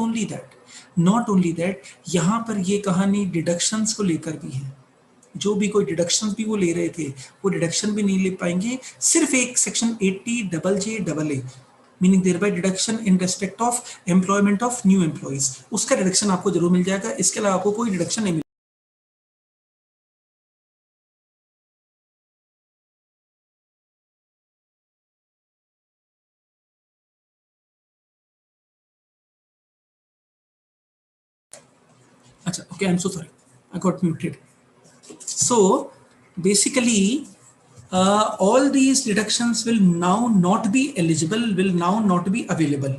ओनली दैट, यहाँ पर ये कहानी डिडक्शंस को लेकर भी है. जो भी कोई डिडक्शंस भी वो ले रहे थे, वो डिडक्शन भी नहीं ले पाएंगे. सिर्फ एक section 80JJAA, meaning thereby deduction in respect of employment of new employees, उसका डिडक्शन आपको जरूर मिल जाएगा. इसके अलावा आपको कोई डिडक्शन नहीं मिलेगा. अच्छा, okay, I'm so sorry, I got muted. So basically all these deductions will now not be eligible, will now not be available.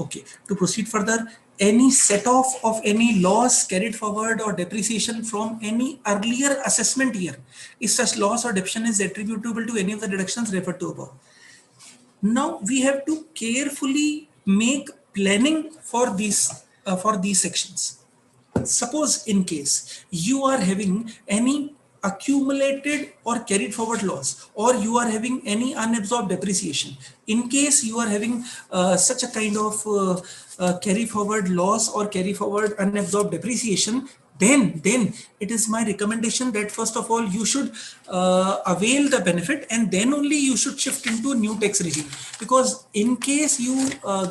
Okay, to proceed further, any set off of any loss carried forward or depreciation from any earlier assessment year, if such loss or depreciation is attributable to any of the deductions referred to above. Now we have to carefully make planning for these sections. Suppose in case you are having any accumulated or carried forward loss, or you are having any unabsorbed depreciation, in case you are having such a kind of carry forward loss or carry forward unabsorbed depreciation, then it is my recommendation that first of all you should avail the benefit, and then only you should shift into new tax regime. Because in case you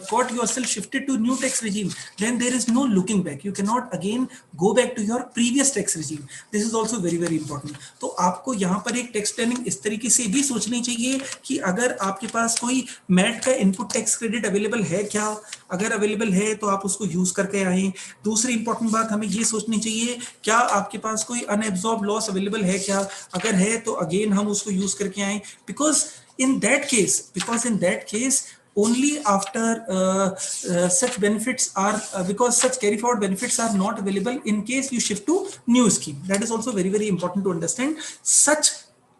got yourself shifted to new tax regime, then there is no looking back. You cannot again go back to your previous tax regime. This is also very, very important. तो आपको यहाँ पर एक tax planning इस तरीके से भी सोचनी चाहिए कि अगर आपके पास कोई मैट का इनपुट टैक्स क्रेडिट अवेलेबल है क्या, अगर अवेलेबल है तो आप उसको यूज करके आए. दूसरी इंपॉर्टेंट बात हमें ये सोचनी चाहिए, क्या आपके पास कोई अनएब्सॉर्ब लॉस अवेलेबल है क्या, अगर है तो अगेन हम उसको यूज करके आए. Because in that case only after such benefits are because such carry forward benefits are not available in case you shift to new scheme. That is also very, very important to understand. Such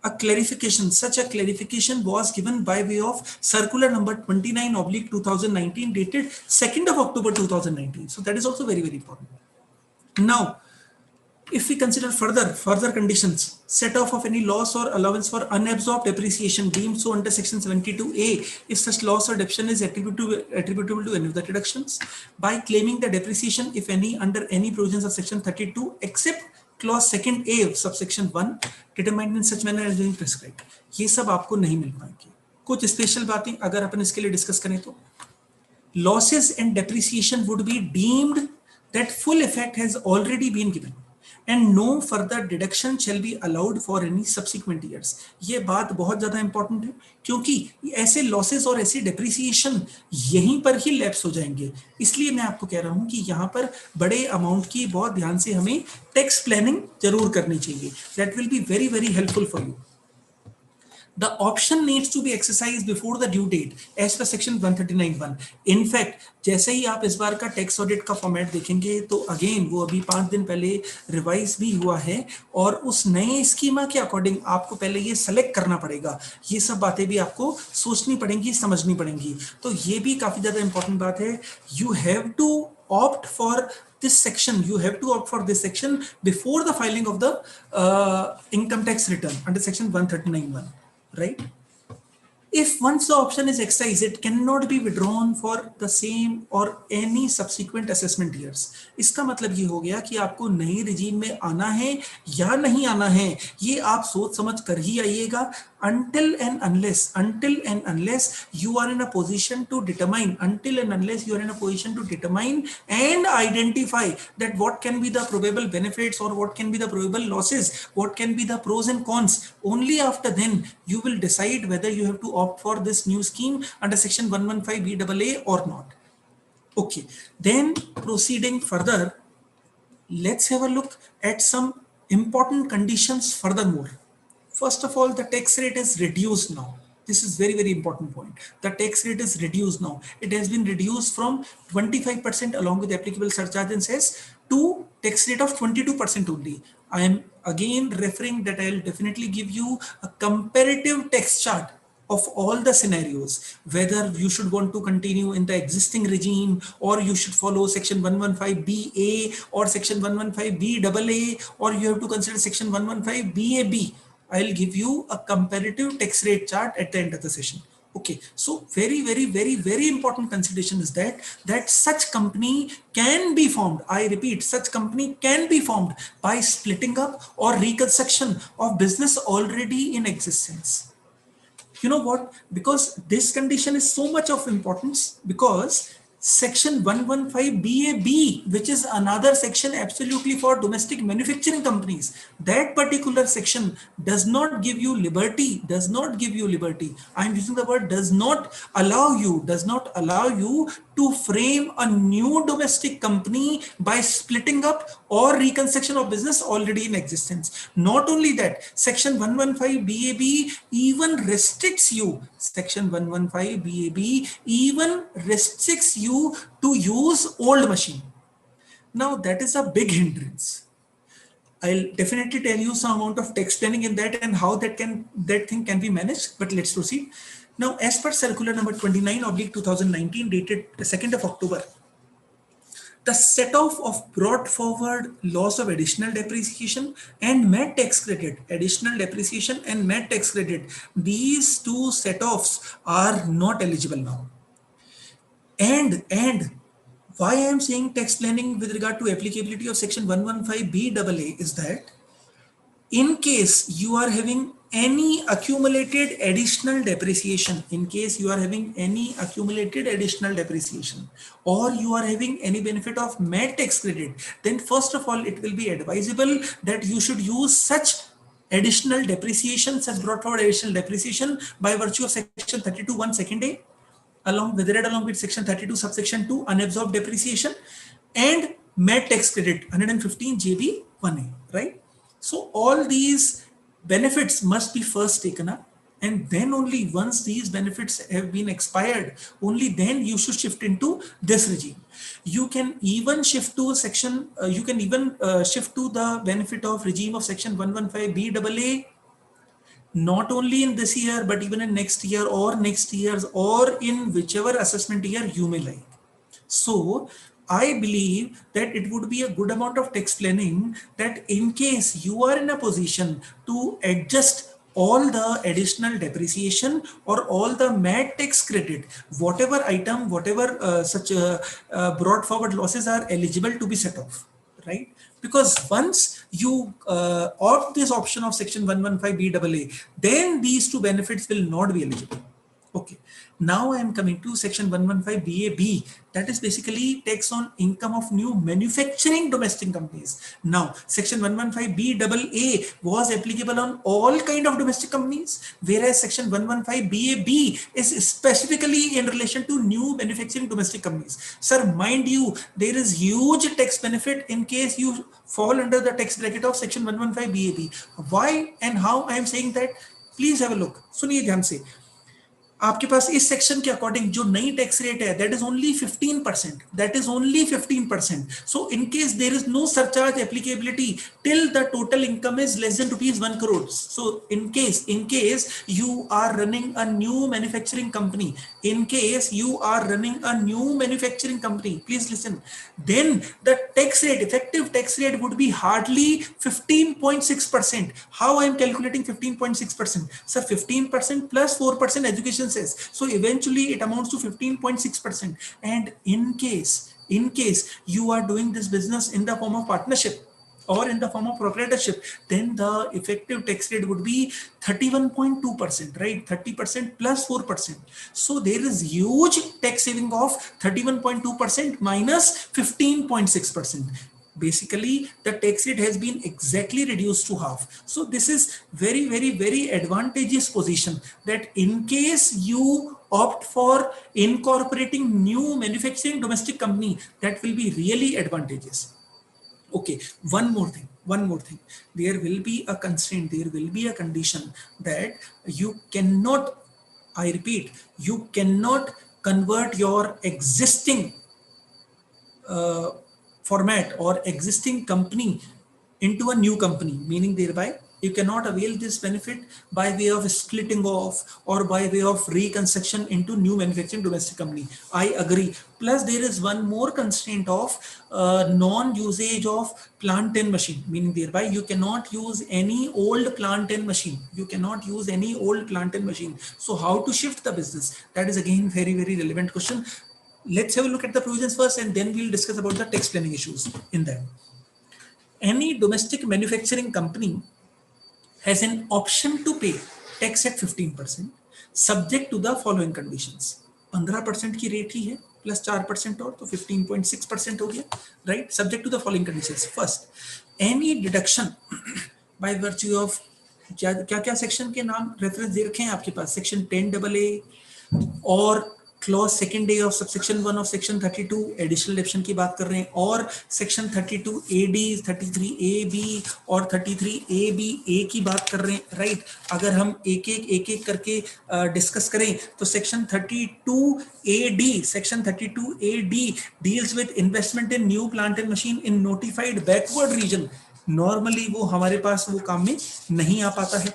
a clarification was given by way of circular number 29/2019 dated 2nd of October 2019. So that is also very, very important. Now if we consider further conditions, set off of any loss or allowance for unabsorbed depreciation deemed so under section 72A, if such loss or depreciation is attributable to any of the deductions, by claiming the depreciation if any under any provisions of section 32 except clause second A of subsection 1 determined in such manner as being prescribed, ये सब आपको नहीं मिल पाएंगे। कुछ special बातें अगर अपन इसके लिए डिस्कस करें तो losses and depreciation would be deemed that full effect has already been given and no further deduction shall be allowed for any subsequent years। ये बात बहुत ज्यादा इंपॉर्टेंट है क्योंकि ऐसे लॉसेस और ऐसी डेप्रिसिएशन यहीं पर ही लैप्स हो जाएंगे। इसलिए मैं आपको कह रहा हूं कि यहाँ पर बड़े अमाउंट की बहुत ध्यान से हमें टैक्स प्लानिंग जरूर करनी चाहिए। That will be very very helpful for you. The option needs to be exercised before the due date as per section 139(1). In fact, जैसे ही आप इस बार का टैक्स ऑडिट का फॉर्मेट देखेंगे तो अगेन वो अभी 5 दिन पहले रिवाइज भी हुआ है और उस नए स्कीमा के अकॉर्डिंग आपको पहले ये सेलेक्ट करना पड़ेगा। ये सब बातें भी आपको सोचनी पड़ेंगी, समझनी पड़ेंगी। तो ये भी काफी ज्यादा इंपॉर्टेंट बात है। You have to opt for this section, you have to opt for this section before the filing of the income tax return under section 139(1). Right? If once the option is exercised, it cannot be withdrawn for the same or any subsequent assessment years। इसका मतलब ये हो गया कि आपको नई regime में आना है या नहीं आना है, ये आप सोच समझ कर ही आइएगा। until and unless you are in a position to determine, and identify that what can be the probable benefits or what can be the probable losses, what can be the pros and cons, only after then you will decide whether you have to opt for this new scheme under section 115 BAA or not। Okay, then proceeding further, let's have a look at some important conditions furthermore। First of all, the tax rate is reduced now. This is very, very important point. The tax rate is reduced now. It has been reduced from 25% along with applicable surcharge and cess to tax rate of 22% only। I am again referring that I will definitely give you a comparative tax chart of all the scenarios, whether you should want to continue in the existing regime or you should follow section 115 BA or section 115 BAA or you have to consider section 115 BAB। I'll give you a comparative tax rate chart at the end of the session। Okay, so very, very, very, very important consideration is that such company can be formed. I repeat, such company can be formed by splitting up or reconstruction of business already in existence। You know what? Because this condition is so much of importance because section 115 BAB, which is another section absolutely for domestic manufacturing companies, that particular section does not give you liberty, I'm using the word does not allow you to frame a new domestic company by splitting up or reconstruction of business already in existence। Not only that, section 115 BAB even restricts you, section 115 BAB even restricts you to use old machine। Now that is a big hindrance। I'll definitely tell you some amount of tax planning in that and how that thing can be managed, but let's proceed। Now, as per circular number 29/2019 dated the 2nd of October, the set off of brought forward loss of additional depreciation and MAT tax credit, additional depreciation and MAT tax credit, these two set offs are not eligible now। And why I am saying tax planning with regard to applicability of section 115 BAA is that in case you are having any accumulated additional depreciation, or you are having any benefit of MAT tax credit, then first of all, it will be advisable that you should use such additional depreciation, such brought forward additional depreciation by virtue of section 32(1) second A, along with section 32 subsection 2 unabsorbed depreciation and MAT tax credit 115 JB 1A, right? So all these benefits must be first taken up, and then only once these benefits have been expired, only then you should shift into this regime। You can even shift to section, shift to the benefit of regime of section 115 BAA not only in this year, but even in next year or next years or in whichever assessment year you may like। So I believe that it would be a good amount of tax planning that in case you are in a position to adjust all the additional depreciation or all the MAT tax credit, whatever item, whatever such brought forward losses are eligible to be set off, right? Because once you opt this option of section 115 BAA, then these two benefits will not be eligible. Okay, now I am coming to section 115 BAB, that is basically tax on income of new manufacturing domestic companies. Now, section 115 BAA was applicable on all kind of domestic companies, whereas section 115 BAB is specifically in relation to new manufacturing domestic companies. Sir, mind you, there is huge tax benefit in case you fall under the tax bracket of section 115 BAB. Why and how I am saying that? Please have a look. सुनिए ध्यान से, आपके पास इस section के according जो नई tax rate है that is only 15%, that is only 15%. So in case there is no surcharge applicability till the total income is less than rupees 1 crore. So in case you are running a new manufacturing company, in case you are running a new manufacturing company, please listen, then the tax rate, effective tax rate would be hardly 15.6%. How I am calculating 15.6%? Sir, 15% plus 4% education cess, so eventually it amounts to 15.6%. And in case you are doing this business in the form of partnership or in the form of proprietorship, then the effective tax rate would be 31.2%, right? 30% plus 4%. So there is huge tax saving of 31.2% minus 15.6%. Basically the tax rate has been exactly reduced to half. So this is very advantageous position, that in case you opt for incorporating new manufacturing domestic company, that will be really advantageous. Okay, one more thing, there will be a constraint, there will be a condition that you cannot, I repeat, you cannot convert your existing format or existing company into a new company, meaning thereby you cannot avail this benefit by way of splitting off or by way of reconstruction into new manufacturing domestic company. I agree. Plus there is one more constraint of non-usage of plant and machine, meaning thereby you cannot use any old plant and machine. You cannot use any old plant and machine. So how to shift the business? That is again very relevant question. Let's have a look at the provisions first, and then we'll discuss about the tax planning issues in that. Any domestic manufacturing company has an option to pay tax at 15% subject to the following conditions. 15% की rate ही है plus 4% और, तो 15.6% हो गया, right? Subject to the following conditions. First, any deduction by virtue of क्या section के नाम reference दे रखे हैं आपके पास, सेक्शन 10AA और clause second A of subsection 1 of section 32 additional डेप्शन की बात कर रहे हैं, और सेक्शन 32 AD, 33 AB और 33 ABA की बात कर रहे हैं, राइट? अगर हम एक करके डिस्कस करें तो section 32 AD deals with investment in new plant and machine in notified backward region. Normally वो हमारे पास वो काम में नहीं आ पाता है.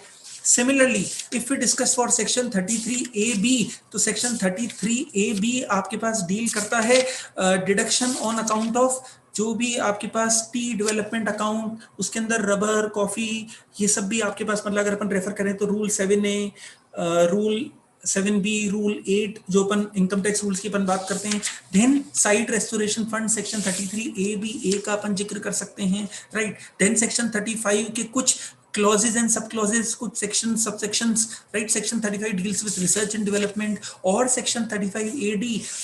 Similarly, if we discuss for section 33AB, तो section 33AB आपके पास डील करता है डिडक्शन ऑन अकाउंट ऑफ जो भी आपके पास टी डेवलपमेंट अकाउंट, उसके अंदर रबर, कॉफी, ये सब भी आपके पास, मतलब अगर अपन रेफर करें तो rule 7A, rule 7B, rule 8 जो अपन इनकम टैक्स रूल्स की अपन बात करते हैं. Then site restoration fund section 33AB का अपन जिक्र कर सकते हैं, राइट? देन सेक्शन 35 के कुछ clauses and sub clauses, कुछ sections, subsections, right? Section 35 deals with research and development, or section 35 AD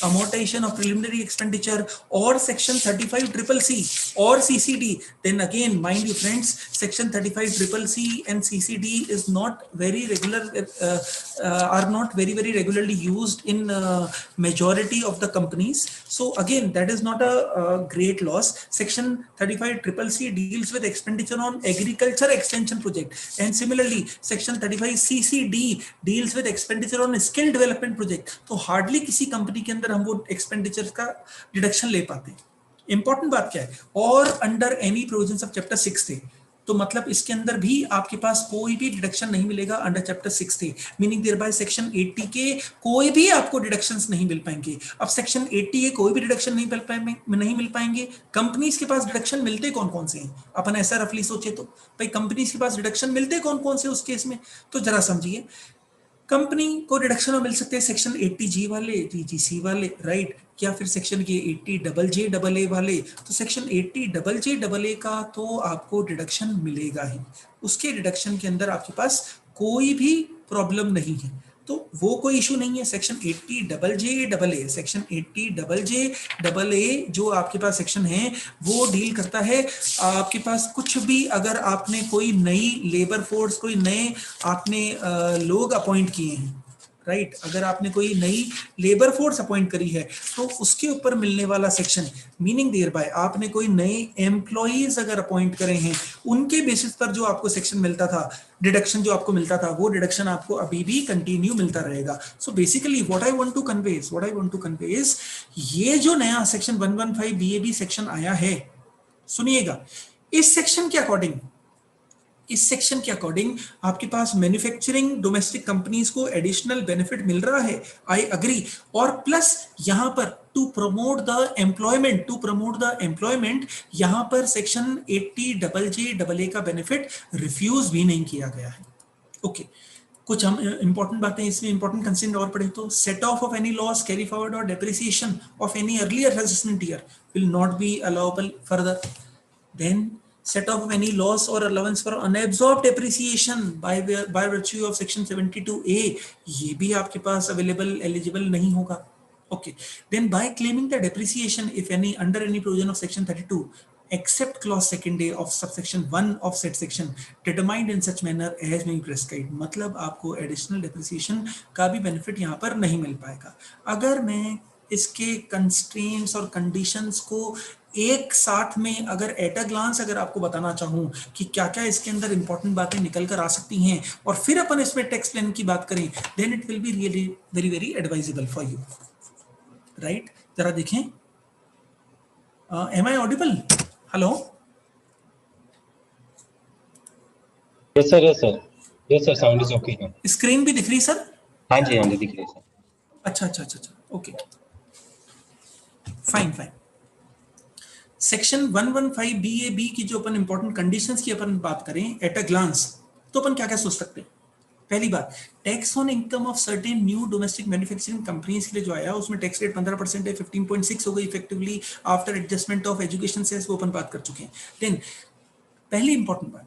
amortization of preliminary expenditure, or section 35 CCC or CCD. Then again, mind you friends, section 35 CCC and CCD is not very regular, are not very regularly used in majority of the companies. So again, that is not a great loss. Section 35 CCC deals with expenditure on agriculture extension project, and similarly section 35 CCD deals with expenditure on skill development project. तो hardly किसी company के अंदर हम वो expenditure का deduction ले पाते हैं. इंपॉर्टेंट बात क्या है, और under any provisions of chapter 6 थे, तो मतलब इसके अंदर भी आपके पास कोई भी डिडक्शन नहीं मिलेगा अंडर चैप्टर 6 थे, मीनिंग देयर बाय सेक्शन 80 के कोई भी आपको डिडक्शंस नहीं मिल पाएंगे. अब सेक्शन 80 के कोई भी डिडक्शन नहीं मिल पाएंगे. कंपनीज के पास डिडक्शन मिलते कौन से हैं, अपन ऐसा रफली सोचे तो भाई कंपनीज के पास डिडक्शन मिलते कौन से उस केस में, तो जरा समझिए. कंपनी को रिडक्शन में मिल सकते हैं सेक्शन 80G वाले, TGC वाले, राइट, या फिर सेक्शन के 80JJA वाले। तो सेक्शन 80JJA का तो आपको डिडक्शन मिलेगा ही, उसके डिडक्शन के अंदर आपके पास कोई भी प्रॉब्लम नहीं है, तो वो कोई इशू नहीं है। सेक्शन 80JJA, सेक्शन 80JJA जो आपके पास सेक्शन है वो डील करता है आपके पास कुछ भी, अगर आपने कोई नई लेबर फोर्स, कोई नए आपने लोग अपॉइंट किए हैं, राइट, अगर आपने कोई नई लेबर फोर्स अपॉइंट करी है तो उसके ऊपर मिलने वाला सेक्शन, मीनिंग देयर बाय आपने कोई नए एम्प्लॉइज अगर अपॉइंट करे हैं, उनके बेसिस पर जो आपको सेक्शन मिलता था, डिडक्शन जो आपको मिलता था, वो डिडक्शन आपको अभी भी कंटिन्यू मिलता रहेगा। So basically what I want to convey is ये जो नया सेक्शन 115 BAB सेक्शन आया है, सुनिएगा, इस सेक्शन के अकॉर्डिंग आपके पास मैन्युफैक्चरिंग डोमेस्टिक कंपनीज को एडिशनल बेनिफिट मिल रहा है, आई अग्री, और प्लस यहां पर टू प्रमोट द एम्प्लॉयमेंट यहां पर सेक्शन 80JJA का बेनिफिट रिफ्यूज भी नहीं किया गया है। ओके, कुछ हम इंपॉर्टेंट बातें इसमें, इंपॉर्टेंट कंसेंट और पढ़े तो, set off any loss carry forward और depreciation of any earlier assessment year will not be allowable further. Then set off of any loss or allowance for unabsorbed depreciation by virtue of section 72A, ये भी आपके पास available eligible नहीं होगा। Okay, then by claiming the depreciation if any under any provision of section 32 except clause 2A of subsection 1 of said section determined in such manner as may be prescribed, मतलब आपको additional depreciation का भी benefit यहाँ पर नहीं मिल पाएगा। अगर मैं इसके कंस्ट्रेंट्स और कंडीशंस को एक साथ में अगर एट अ ग्लांस अगर आपको बताना चाहूं कि क्या क्या इसके अंदर इंपॉर्टेंट बातें निकल कर आ सकती हैं और फिर अपन इसमें टेक्स्ट प्लान की बात करें, then it will be really very very advisable for you, right. जरा देखें, am I audible? Hello, yes sir, sound is okay. Screen भी दिख रही सर? हाँ जी दिख रही है सर। अच्छा, ओके, फाइन। सेक्शन 115 BAB की जो अपन इंपॉर्टेंट कंडीशंस की अपन बात करें एट अ ग्लांस, तो अपन क्या क्या सोच सकते हैं। पहली बात, tax on income of certain new domestic manufacturing companies के लिए जो आया उसमें टैक्स रेट 15% है, 15.6 हो गई effectively after adjustment of education cess, वो अपन बात कर चुके हैं। देन पहली इंपॉर्टेंट बात,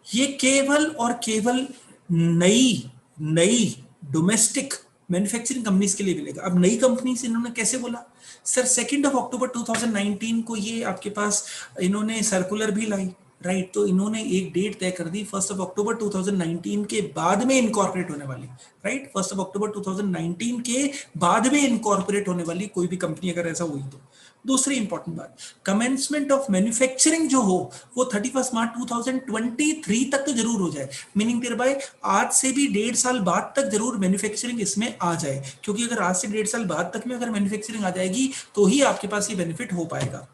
ये केवल और केवल नई डोमेस्टिक मैन्युफैक्चरिंग कंपनीज के लिए मिलेगा। अब नई कंपनीज इन्होंने कैसे बोला सर? 2 अक्टूबर 2019 को ये आपके पास इन्होंने सर्कुलर भी लाई, राइट, तो इन्होंने एक डेट तय कर दी 1 अक्टूबर 2019 के बाद में इनकॉर्पोरेट होने वाली, राइट, 1 अक्टूबर 2019 के बाद में इनकॉर्पोरेट होने वाली कोई भी कंपनी अगर ऐसा हुई तो। दूसरी इंपॉर्टेंट बात, कमेंसमेंट ऑफ मैन्युफैक्चरिंग जो हो वो 31 मार्च 2023 तक तो जरूर हो जाए, मीनिंग देयर बाय आज से भी 1.5 साल बाद तक जरूर मैन्युफैक्चरिंग इसमें आ जाए, क्योंकि अगर आज से 1.5 साल बाद तक में अगर मैन्युफैक्चरिंग आ जाएगी तो ही आपके पास ये बेनिफिट हो पाएगा।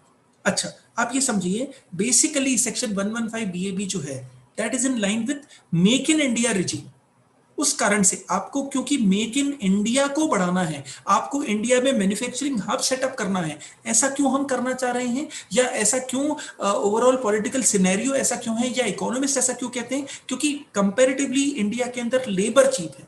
अच्छा, आप ये समझिए, बेसिकली सेक्शन 115 BAB जो है that is in line with make in India regime. उस कारण से आपको, क्योंकि मेक इन इंडिया को बढ़ाना है, आपको इंडिया में मैन्युफैक्चरिंग हब सेटअप करना है, ऐसा क्यों हम करना चाह रहे हैं, या ऐसा क्यों ओवरऑल पॉलिटिकल सिनेरियो ऐसा क्यों है, या इकोनॉमिस्ट ऐसा क्यों कहते हैं? क्योंकि कंपैरेटिवली इंडिया के अंदर लेबर चीप है,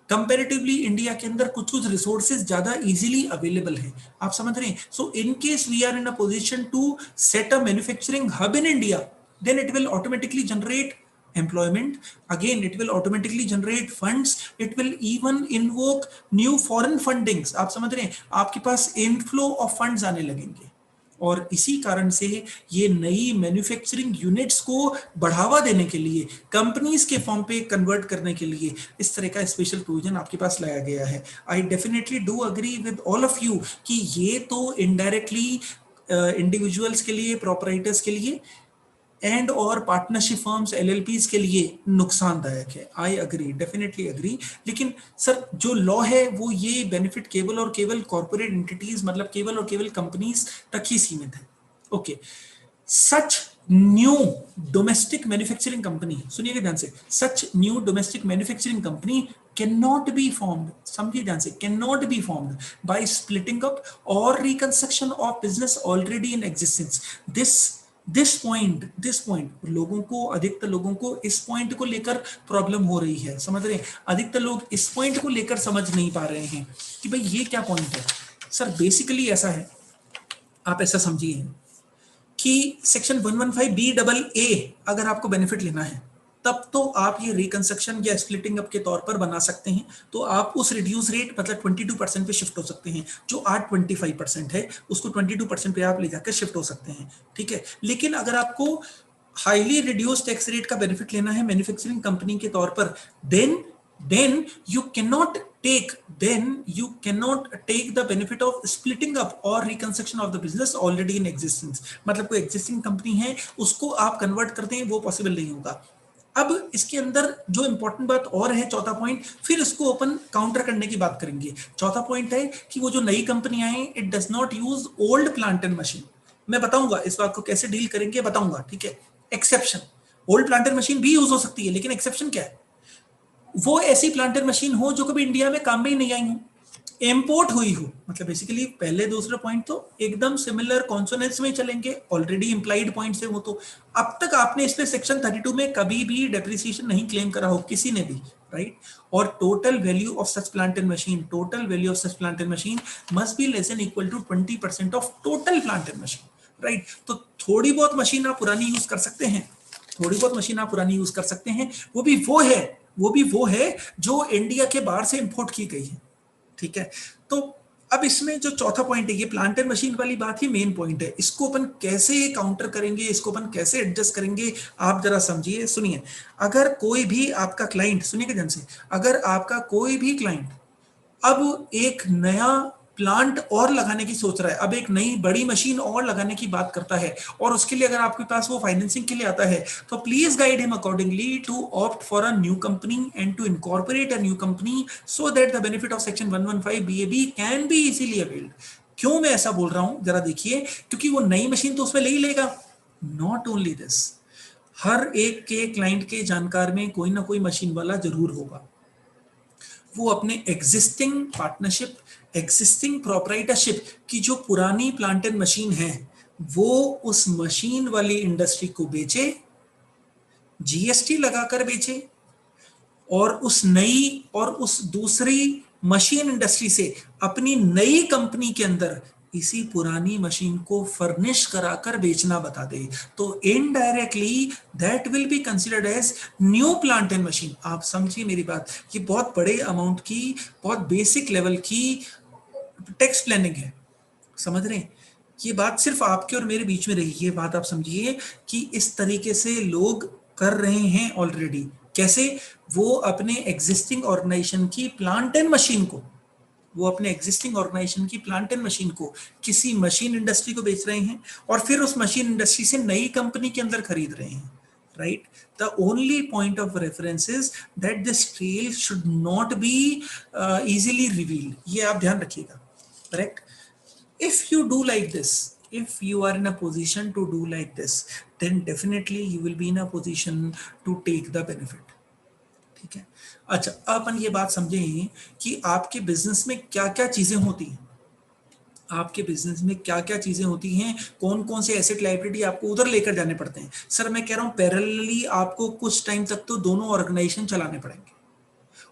कंपैरेटिवली इंडिया के अंदर कुछ रिसोर्सेज ज्यादा इजीली अवेलेबल है, आप समझ रहे हैं। So in case we are in a position to set a manufacturing hub in India, then it will automatically generate employment, again it will automatically generate funds, it will even invoke new foreign fundings, आप समझ रहे हैं, आपके पास inflow of funds आने लगेंगे। और इसी कारण से ये नई मैन्युफैक्चरिंग यूनिट्स को बढ़ावा देने के लिए, कंपनीज के फॉर्म पे कन्वर्ट करने के लिए इस तरह का स्पेशल प्रोविजन आपके पास लाया गया है। I definitely do agree with all of you कि ये तो इनडायरेक्टली इंडिविजुअल्स के लिए, प्रोपराइटर्स के लिए एंड और पार्टनरशिप फर्म्स LLPs के लिए नुकसानदायक है। आई अग्री, डेफिनेटली अग्री, लेकिन सर जो लॉ है वो ये बेनिफिट केवल और केवल कॉर्पोरेट एंटिटीज, मतलब केवल और केवल कंपनीज तक ही सीमित है। Okay, such new domestic manufacturing company, सुनिएगा ध्यान से, such new domestic manufacturing company cannot be formed, समझिए ध्यान से, cannot be formed by splitting up or reconstruction of business already in existence. This this point लोगों को, अधिकतर लोगों को इस पॉइंट को लेकर प्रॉब्लम हो रही है, समझ रहे हैं? अधिकतर लोग इस पॉइंट को लेकर समझ नहीं पा रहे हैं कि भाई ये क्या पॉइंट है। सर बेसिकली ऐसा है, आप ऐसा समझिए कि सेक्शन 115 बी डबल ए अगर आपको बेनिफिट लेना है तब तो आप ये रिकंस्ट्रक्शन या स्प्लिटिंग अप के तौर पर बना सकते हैं। तो आप उस रिड्यूस रेट मतलब 22% पे शिफ्ट हो सकते हैं। जो आज 25% है उसको 22% पे आप ले जाकर शिफ्ट हो सकते हैं, ठीक है। लेकिन अगर आपको हाईली रिड्यूस टैक्स रेट का बेनिफिट लेना है मैन्युफैक्चरिंग कंपनी के तौर पर, then you cannot take the benefit of splitting up or reconstruction of the business already in existence। मतलब कोई existing कंपनी है उसको आप कन्वर्ट करते हैं, वो पॉसिबल नहीं होगा। अब इसके अंदर जो इंपॉर्टेंट बात और है, चौथा पॉइंट, फिर इसको ओपन काउंटर करने की बात करेंगे। चौथा पॉइंट है कि वो जो नई कंपनी आए, it does not use old plant and machine. मैं बताऊंगा इस बात को कैसे डील करेंगे, बताऊंगा, ठीक है। Exception, old plant and machine भी यूज हो सकती है, लेकिन एक्सेप्शन क्या है? वो ऐसी प्लांटर मशीन हो जो कभी इंडिया में काम में ही नहीं आई हो, इंपोर्ट हुई हो। मतलब बेसिकली पहले दूसरे पॉइंट तो एकदम सिमिलर कॉन्सोनेंट्स में चलेंगे, ऑलरेडी इंप्लाइड पॉइंट्स है वो। तो अब तक आपने इस पे सेक्शन 32 में कभी भी डेप्रिसिएशन नहीं क्लेम करा हो किसी ने भी, राइट। और total value of such plant and machine must be less than equal to 20% of total plant and machine, right. तो थोड़ी बहुत मशीन आप पुरानी यूज कर सकते हैं, वो भी वो है जो इंडिया के बाहर से इंपोर्ट की गई है, ठीक है। तो अब इसमें जो चौथा पॉइंट है, ये प्लांट एंड मशीन वाली बात ही मेन पॉइंट है। इसको अपन कैसे काउंटर करेंगे, इसको अपन कैसे एडजस्ट करेंगे, आप जरा समझिए, सुनिए। अगर कोई भी आपका क्लाइंट, सुनिए ध्यान से, अगर आपका कोई भी क्लाइंट अब एक नया प्लांट और लगाने की सोच रहा है, अब एक नई बड़ी मशीन और लगाने की बात करता है, और उसके लिए अगर आपके पास वो फाइनेंसिंग के लिए आता है, तो please guide him accordingly to opt for a new company and to incorporate a new company so that the benefit of section 115 BAB can be easily availed. क्यों मैं ऐसा बोल रहा हूं जरा देखिए, क्योंकि वो नई मशीन तो उसमें ले ही लेगा। नॉट ओनली दिस, हर एक के क्लाइंट के जानकार में कोई ना कोई मशीन वाला जरूर होगा। वो अपने एग्जिस्टिंग पार्टनरशिप, एग्जिस्टिंग प्रोप्राइटरशिप की जो पुरानी प्लांट एंड मशीन है, वो उस मशीन वाली इंडस्ट्री को बेचे, जीएसटी लगाकर बेचे, और उस दूसरी मशीन इंडस्ट्री से अपनी नई कंपनी के अंदर इसी पुरानी मशीन को फर्निश कराकर बेचना बता दे। तो indirectly that will be considered as new plant and machine. आप समझिए मेरी बात, ये बहुत बड़े अमाउंट की, बहुत बेसिक लेवल की टैक्स प्लानिंग है, समझ रहे हैं? ये बात सिर्फ आपके और मेरे बीच में रही, ये बात आप समझिए कि इस तरीके से लोग कर रहे हैं ऑलरेडी। कैसे? वो अपने एग्जिस्टिंग ऑर्गेनाइजेशन की प्लांट एंड मशीन को किसी मशीन इंडस्ट्री को बेच रहे हैं, और फिर उस मशीन इंडस्ट्री से नई कंपनी के अंदर खरीद रहे हैं, right? The only point of reference is that this trail should not be easily revealed। ये आप ध्यान रखिएगा, correct? If you do like this, if you are in a position to do like this, then definitely you will be in a position to take the benefit, ठीक है। अच्छा, अपन ये बात समझें कि आपके बिजनेस में क्या क्या चीजें होती हैं, आपके बिजनेस में क्या क्या चीजें होती हैं, कौन कौन से एसेट लायबिलिटी आपको उधर लेकर जाने पड़ते हैं। सर मैं कह रहा हूं पैरेलली आपको कुछ टाइम तक तो दोनों ऑर्गेनाइजेशन चलाने पड़ेंगे,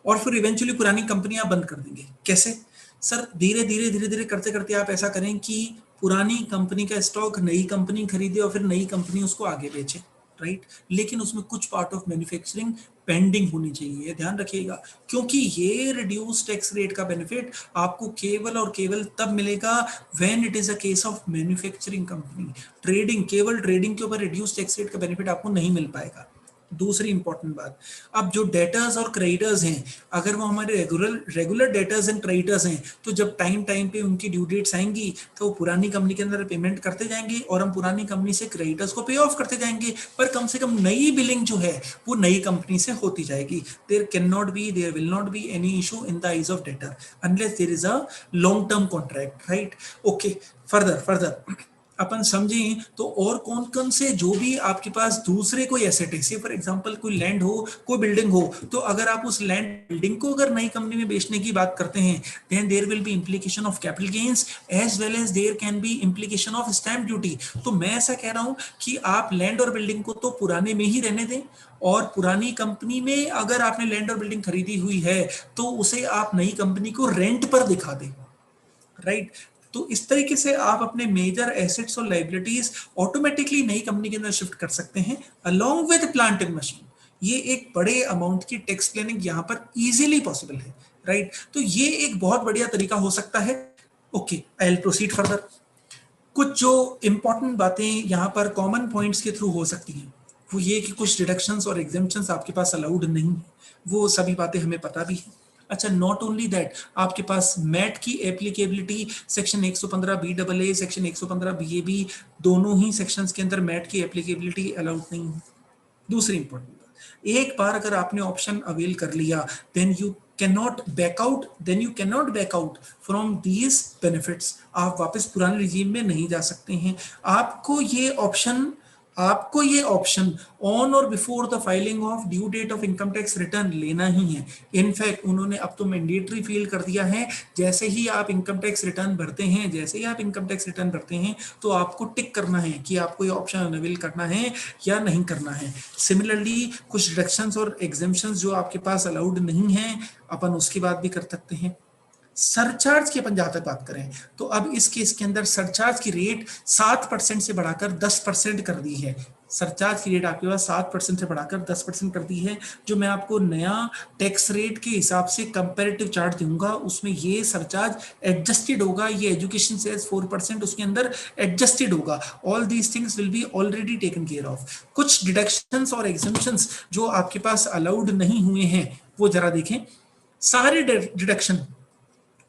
और फिर इवेंचुअली पुरानी कंपनी आप बंद कर देंगे। कैसे? सर धीरे धीरे करते करते आप ऐसा करें कि पुरानी कंपनी का स्टॉक नई कंपनी खरीदे और फिर नई कंपनी उसको आगे बेचे, राइट। लेकिन उसमें कुछ पार्ट ऑफ मैन्युफैक्चरिंग पेंडिंग होनी चाहिए, ध्यान रखिएगा, क्योंकि ये रिड्यूस टैक्स रेट का बेनिफिट आपको केवल और केवल तब मिलेगा when it is a case of manufacturing company. केवल ट्रेडिंग के ऊपर रिड्यूस टैक्स रेट का बेनिफिट आपको नहीं मिल पाएगा। दूसरी इंपॉर्टेंट बात, अब जो डेटर्स और क्रेडिटर्स हैं, अगर वो हमारे रेगुलर डेटर्स एंड क्रेडिटर्स हैं, तो जब टाइम पे उनकी ड्यू डेट्स आएंगी तो वो पुरानी कंपनी के अंदर पेमेंट करते जाएंगे, और हम पुरानी कंपनी से क्रेडिटर्स को पे ऑफ करते जाएंगे। पर कम से कम नई बिलिंग जो है वो नई कंपनी से होती जाएगी। There will not be any issue in the eyes of debtor unless there is a long term contract, right. Okay, further अपन समझें तो और कौन कौन से जो भी आपके पास दूसरे कोई एसेट है, से फॉर एग्जांपल कोई लैंड हो, कोई बिल्डिंग हो, तो अगर आप उस लैंड बिल्डिंग को अगर नई कंपनी में बेचने की बात करते हैं, then there will be implication of capital gains as well as there can be implication of stamp duty. तो मैं ऐसा कह रहा हूं कि आप लैंड और बिल्डिंग को तो पुराने में ही रहने दें, और पुरानी कंपनी में अगर आपने लैंड और बिल्डिंग खरीदी हुई है तो उसे आप नई कंपनी को रेंट पर दिखा दें, राइट। तो इस तरीके से आप अपने मेजर एसेट्स और लाइबिलिटीज ऑटोमेटिकली नई कंपनी के अंदर शिफ्ट कर सकते हैं along with plant and machine. ये एक बड़े अमाउंट की टैक्स प्लानिंग यहाँ पर इजीली पॉसिबल है, राइट। तो ये एक बहुत बढ़िया तरीका हो सकता है। Okay, I will proceed further. कुछ जो इंपॉर्टेंट बातें यहाँ पर कॉमन पॉइंट्स के थ्रू हो सकती हैं वो ये कि कुछ डिडक्शंस और एग्जेम्पशंस आपके पास अलाउड नहीं है, वो सभी बातें हमें पता भी है। अच्छा, नॉट ओनली दैट, आपके पास मैट की applicability section 115 BAA, section 115 BAB, दोनों ही सेक्शंस के अंदर मैट की एप्लीकेबिलिटी अलाउड नहीं है। दूसरी इंपॉर्टेंट बात, एक बार अगर आपने ऑप्शन अवेल कर लिया, then you cannot back out from these benefits। आप वापस पुराने रिजीम में नहीं जा सकते हैं। आपको ये option on or before the filing of due date of income tax return लेना ही है। इनफैक्ट उन्होंने अब तो मैंडेटरी फील कर दिया है, जैसे ही आप इनकम टैक्स रिटर्न भरते हैं तो आपको टिक करना है कि आपको ये ऑप्शन अवेल करना है या नहीं करना है। सिमिलरली कुछ डिडक्शंस और एग्जेम्पशंस जो आपके पास अलाउड नहीं है, अपन उसकी बात भी कर सकते हैं। सरचार्ज की अपन जहां तक बात करें तो अब इस केस के अंदर सरचार्ज की रेट 7% से बढ़ाकर 10% कर दी है। सरचार्ज की रेट आपके पास 7% से बढ़ाकर 10% कर दी है। जो मैं आपको नया टैक्स रेट के हिसाब से कंपैरेटिव चार्ट दूंगा उसमें ये सरचार्ज एडजस्टेड होगा। ये एजुकेशन सेस 4% उसके अंदर एडजस्टेड होगा। All these things will be already taken care of. कुछ डिडक्शंस और एग्जेम्पशंस जो आपके पास अलाउड नहीं हुए हैं वो जरा देखें। सारे डिडक्शन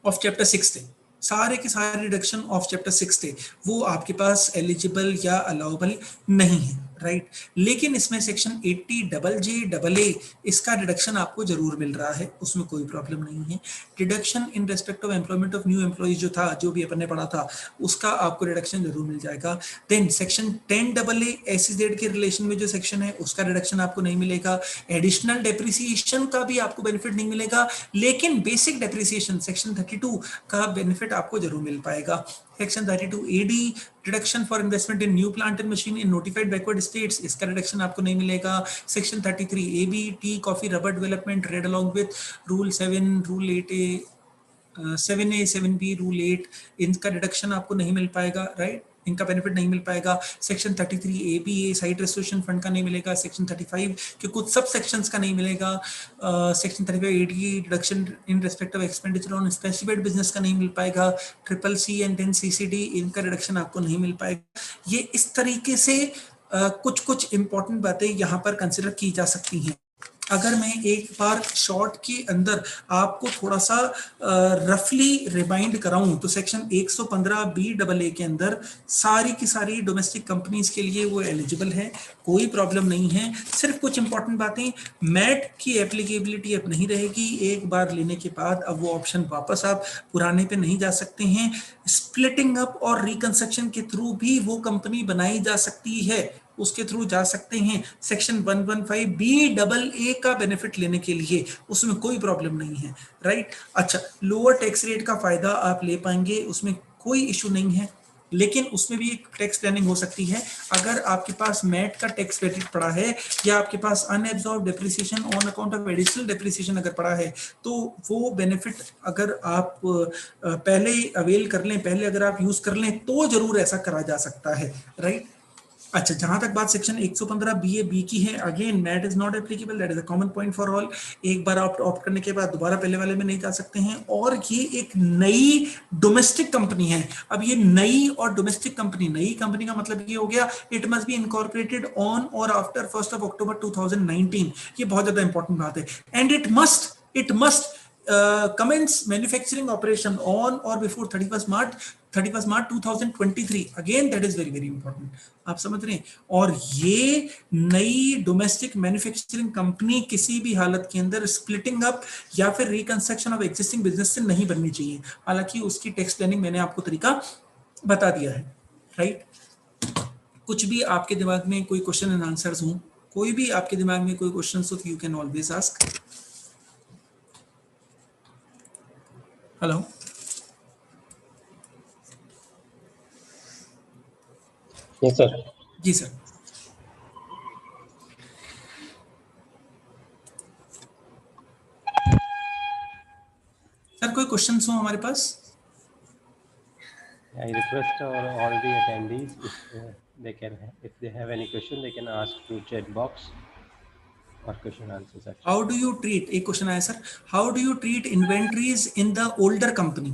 ऑफ चैप्टर 6 थे, सारे के सारे रिडक्शन ऑफ चैप्टर 6 थे, वो आपके पास एलिजिबल या अलाउबल नहीं है, राइट। लेकिन इसमें सेक्शन 80JJAA इसका डिडक्शन आपको जरूर मिल रहा है, उसमें कोई प्रॉब्लम नहीं है। Deduction in respect of employment of new employees जो था, जो भी अपन ने पढ़ा था, उसका आपको डिडक्शन जरूर मिल जाएगा। देन सेक्शन 10AA SEZ के रिलेशन में जो सेक्शन है उसका डिडक्शन आपको नहीं मिलेगा। एडिशनल डेप्रिसिएशन का भी आपको बेनिफिट नहीं मिलेगा, लेकिन बेसिक डेप्रिसिएशन सेक्शन 32 का बेनिफिट आपको जरूर मिल पाएगा। Section 32AD deduction for investment in new plant and machine in notified backward states, इसका डिडक्शन आपको नहीं मिलेगा। Section 33AB tea coffee rubber development red along with rule 7 rule 8A 7A 7B rule 8, इनका deduction आपको नहीं मिल पाएगा, right. इनका benefit नहीं मिल पाएगा। Section 33ABA site restoration fund का नहीं मिलेगा। सेक्शन 35 के कुछ सब सेक्शंस का नहीं मिलेगा। Section 35AD deduction in respect of expenditure on specified business का नहीं मिल पाएगा। CCC एंड 10CCD इनका डिडक्शन आपको नहीं मिल पाएगा। ये इस तरीके से कुछ इंपॉर्टेंट बातें यहाँ पर कंसिडर की जा सकती हैं। अगर मैं एक बार शॉर्ट के अंदर आपको थोड़ा सा रफली रिमाइंड कराऊं तो सेक्शन 115 BAA के अंदर सारी की सारी डोमेस्टिक कंपनीज के लिए वो एलिजिबल है, कोई प्रॉब्लम नहीं है। सिर्फ कुछ इंपॉर्टेंट बातें, मैट की एप्लीकेबिलिटी अब नहीं रहेगी। एक बार लेने के बाद अब वो ऑप्शन वापस आप पुराने पे नहीं जा सकते हैं। स्प्लिटिंग अप और रिकंस्ट्रक्शन के थ्रू भी वो कंपनी बनाई जा सकती है, उसके थ्रू जा सकते हैं। सेक्शन 115 BAA का बेनिफिट लेने के लिए उसमें कोई प्रॉब्लम नहीं है, राइट। अच्छा, लोअर टैक्स रेट का फायदा आप ले पाएंगे, उसमें कोई इशू नहीं है, लेकिन उसमें भी एक टैक्स प्लानिंग हो सकती है। अगर आपके पास मैट का टैक्स क्रेडिट पड़ा है या आपके पास unabsorb depreciation on account of additional depreciation अगर पड़ा है, तो वो बेनिफिट अगर आप पहले अवेल कर लें, पहले अगर आप यूज कर लें तो जरूर ऐसा करा जा सकता है, राइट। अच्छा, जहां तक बात सेक्शन 115 BAB की है, again MAT is not applicable, that is a common point for all. एक बार आप ऑप्ट करने के बाद दोबारा पहले वाले में नहीं जा सकते हैं। और ये एक नई डोमेस्टिक कंपनी है। अब ये नई और डोमेस्टिक कंपनी, नई कंपनी का मतलब ये हो गया it must be incorporated on और आफ्टर 1 अक्टूबर 2019। ये बहुत ज्यादा इंपॉर्टेंट बात है। And it must commence manufacturing operation on or before 31st March 2023। Again that is very very important, आप समझ रहे हैं। और ये नई डोमेस्टिक मैन्युफैक्चरिंग कंपनी किसी भी हालत के अंदर स्प्लिटिंग अप या फिर रिकंस्ट्रक्शन ऑफ एग्जिस्टिंग बिजनेस से नहीं बननी चाहिए। हालांकि उसकी टैक्स प्लानिंग मैंने आपको तरीका बता दिया है। राइट? कुछ भी आपके दिमाग में कोई क्वेश्चन एंड आंसर्स हो, कोई भी आपके दिमाग में कोई क्वेश्चन हो, तो you can always ask. Hello. Yes sir. जी सर. सर कोई क्वेश्चन हो हमारे पास? I request all the attendees if they have any question, they can ask through chat box or question answer section. How do you treat, एक question आया sir, how do you treat inventories in the older company?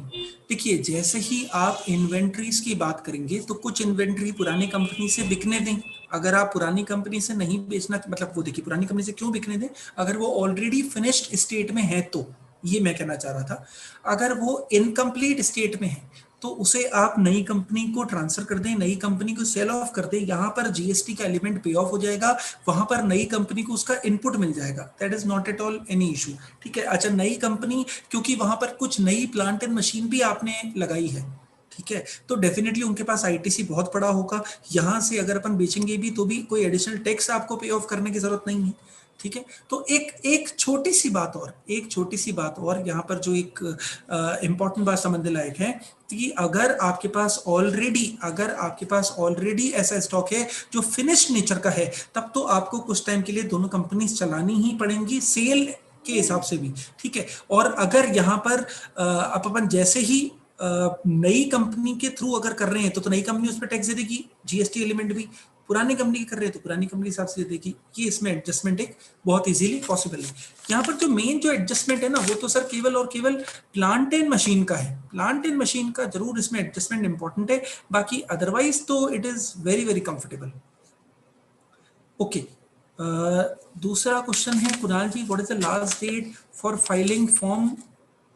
देखिए, जैसे ही आप inventories की बात करेंगे तो कुछ इन्वेंट्री पुरानी कंपनी से बिकने दें. अगर आप पुरानी कंपनी से नहीं बेचना, मतलब वो देखिए पुरानी कंपनी से क्यों बिकने दें, अगर वो ऑलरेडी फिनिश्ड स्टेट में है तो, ये मैं कहना चाह रहा था. अगर वो इनकम्प्लीट स्टेट में है तो उसे आप नई कंपनी को ट्रांसफर कर दें, नई कंपनी को सेल ऑफ कर दें. यहाँ पर जीएसटी का एलिमेंट पे ऑफ हो जाएगा, वहां पर नई कंपनी को उसका इनपुट मिल जाएगा. That is not at all any issue. ठीक है. अच्छा, नई कंपनी, क्योंकि वहां पर कुछ नई प्लांट एंड मशीन भी आपने लगाई है, ठीक है, तो डेफिनेटली उनके पास आईटीसी बहुत बड़ा होगा. यहां से अगर अपन बेचेंगे भी तो भी कोई एडिशनल टैक्स आपको पे ऑफ करने की जरूरत नहीं है. ठीक है. तो एक छोटी सी बात और यहाँ पर जो एक इंपॉर्टेंट बात समझने लायक है कि अगर आपके पास ऑलरेडी ऐसा स्टॉक है जो फिनिश्ड नेचर का है, तब तो आपको कुछ टाइम के लिए दोनों कंपनी चलानी ही पड़ेंगी सेल के हिसाब से भी. ठीक है. और अगर यहाँ पर अपन जैसे ही नई कंपनी के थ्रू अगर कर रहे हैं तो नई कंपनी उस पर टैक्स दे देगी, जीएसटी एलिमेंट भी. पुरानी कंपनी की कर रहे हैं तो पुरानी कंपनी हिसाब से देगी. ये इसमें एडजस्टमेंट एक बहुत इजीली पॉसिबल है. यहाँ पर जो मेन जो एडजस्टमेंट है ना, वो तो सर केवल और केवल प्लांट एंड मशीन का है. प्लांट एंड मशीन का जरूर इसमें एडजस्टमेंट इंपॉर्टेंट है, बाकी अदरवाइज तो it is very very comfortable. Okay. दूसरा क्वेश्चन है Kunal ji, what is the last date for filing form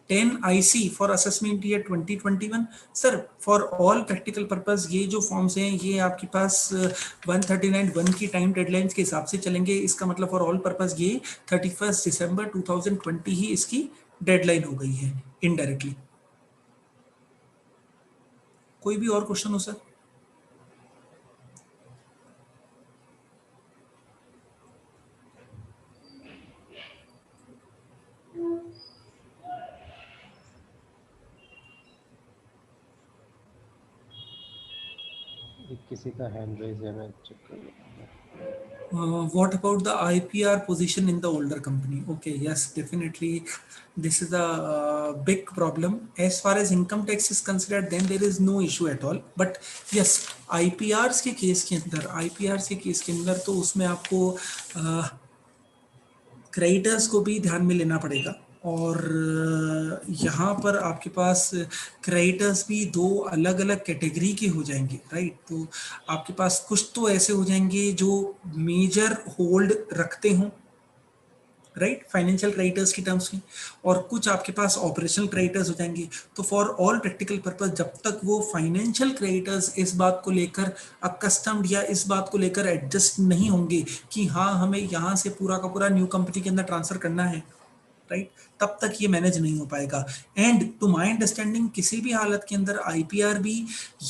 10 IC for assessment year 2021? Sir for all practical purpose ये जो फॉर्म्स हैं ये आपके पास 139(1) की टाइम डेडलाइंस के हिसाब से चलेंगे. इसका मतलब फॉर ऑल पर्पस ये 31 दिसंबर 2020 ही इसकी डेडलाइन हो गई है इनडायरेक्टली. कोई भी और क्वेश्चन हो सर? किसी का हैंड रेज है, मैं चेक कर लूँ. What about the IPR position in the older company? Okay, yes, definitely this is a big problem. As far as income tax is considered, then there is no issue at all. But yes, IPRs के case के अंदर तो उसमें आपको creditors को भी ध्यान में लेना पड़ेगा. और यहाँ पर आपके पास क्रेडिटर्स भी दो अलग अलग कैटेगरी के हो जाएंगे, राइट? तो आपके पास कुछ तो ऐसे हो जाएंगे जो मेजर होल्ड रखते हों, राइट, फाइनेंशियल क्रेडिटर्स की टर्म्स में, और कुछ आपके पास ऑपरेशनल क्रेडिटर्स हो जाएंगे. तो फॉर ऑल प्रैक्टिकल पर्पस जब तक वो फाइनेंशियल क्रेडिटर्स इस बात को लेकर अकस्टम्ड या इस बात को लेकर एडजस्ट नहीं होंगे कि हाँ हमें यहाँ से पूरा का पूरा न्यू कंपनी के अंदर ट्रांसफर करना है, राइट, तब तक ये मैनेज नहीं हो पाएगा. एंड टू माय अंडरस्टैंडिंग किसी भी हालत के अंदर आईपीआर भी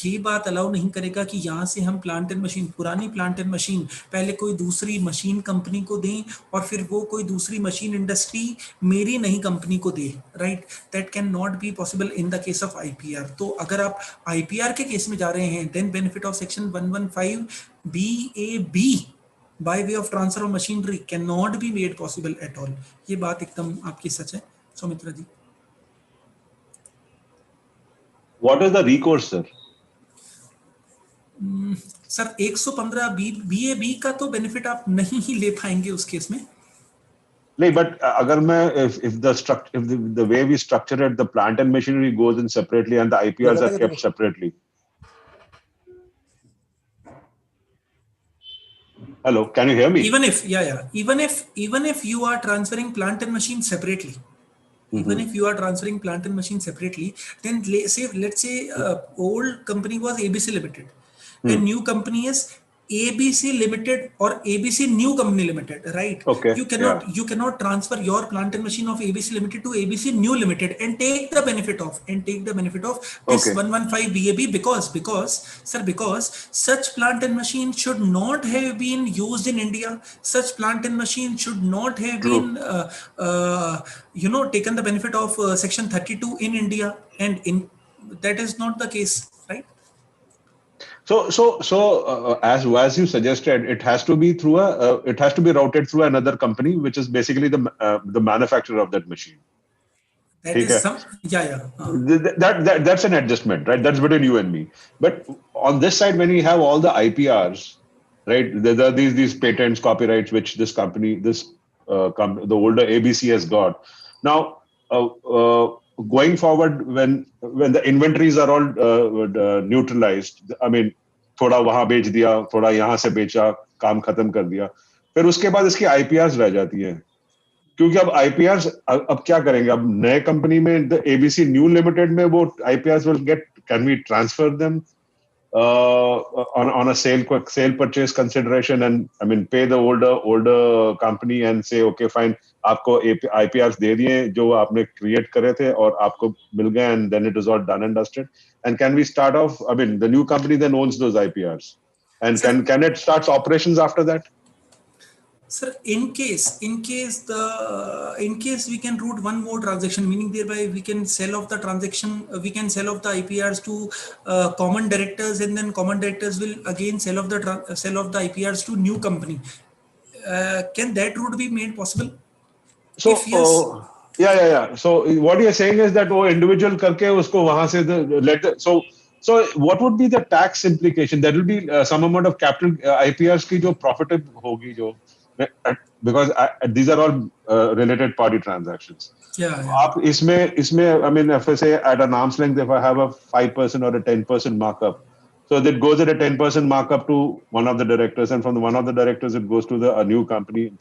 ये बात अलाउ नहीं करेगा कि यहाँ से हम प्लांट एंड मशीन, पुरानी प्लांट एंड मशीन पहले कोई दूसरी मशीन कंपनी को दें और फिर वो कोई दूसरी मशीन इंडस्ट्री मेरी नई कंपनी को दे, right. That can not be possible in the case of IPR. तो अगर आप आईपीआर के केस में जा रहे हैं then benefit of section 115 BAB by way of transfer of machinery cannot be made possible at all. ये बात एकदम आपकी सच है सौमित्रा जी. What is the recourse, sir? Sir 115 BAB का तो बेनिफिट आप नहीं ही ले पाएंगे उस केस में. नहीं, but अगर मैं if the way we structure it, the plant and machinery goes in separately and the IPRs are kept separately. Hello, can you hear me? Even if you are transferring plant and machine separately, even if you are transferring plant and machine separately, then let's say old company was ABC Limited and new company is ABC Limited or ABC New Company Limited, right? Okay. You cannot transfer your plant and machine of ABC Limited to ABC New Limited and take the benefit of this Okay. 115 BAB because such plant and machine should not have been used in India. Such plant and machine should not have True. been taken the benefit of Section 32 in India, and in that is not the case, right? So, as you suggested, it has to be it has to be routed through another company, which is basically the manufacturer of that machine. That Okay. is some, yeah. That's an adjustment, right? That's between you and me. But on this side, when we have all the IPRs, right? There are these patents, copyrights, which this company, the older ABC has got. Now, going forward, when the inventories are all neutralized, I mean, थोड़ा वहां बेच दिया, थोड़ा यहाँ से बेचा, काम खत्म कर दिया, फिर उसके बाद इसकी IPRs रह जाती हैं. क्योंकि अब आईपीआर अब क्या करेंगे, अब नए कंपनी में द एबीसी न्यू लिमिटेड में वो IPR will get, can we transfer them on a sale purchase consideration, and I mean pay the older company and say okay fine, आपको IPRs दे दिए जो आपने create करे थे और आपको मिल गए, and then it is all done and dusted. And can we start off, I mean the new company then owns those IPRs, and can it starts operations after that? Sir, in case we can route one more transaction, meaning thereby we can sell off the transaction, we can sell off the IPRs to common directors, and then common directors will again sell off the IPRs to new company. Can that route be made possible? So, if yes, yeah. So what you're saying is that वो individual करके उसको वहां से so what would be the tax implication? There will be some amount of capital IPRs की जो profitable होगी जो, because these are all related party transactions. yeah. आप इसमें I mean if I say at an arm's length, if I have a 5% or a 10% markup, so that goes at a 10% markup to one of the directors, and from the one of the directors it goes to a new company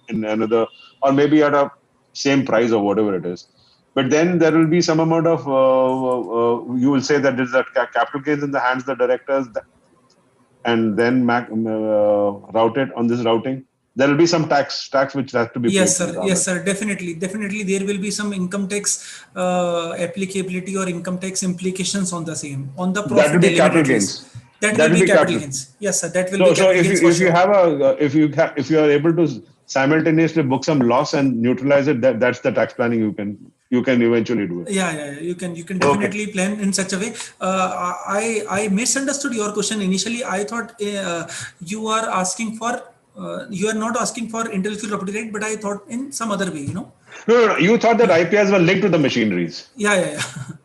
in another, or maybe at a same price or whatever it is. But then there will be some amount of you will say that there's a capital gains in the hands of the directors, and then routed on this routing. There will be some tax which has to be paid. Yes, sir. Definitely. There will be some income tax applicability or income tax implications on the same, on the profit. That will be capital gains. That will be capital gains. Yes, sir. That will be so capital gains. if you are able to simultaneously book some loss and neutralize it, that's the tax planning you can eventually do it. Yeah. You can definitely plan in such a way. I misunderstood your question initially. I thought you are asking for. You are not asking for intellectual property right, but I thought in some other way, No. You thought that IPRs were linked to the machineries. Yeah.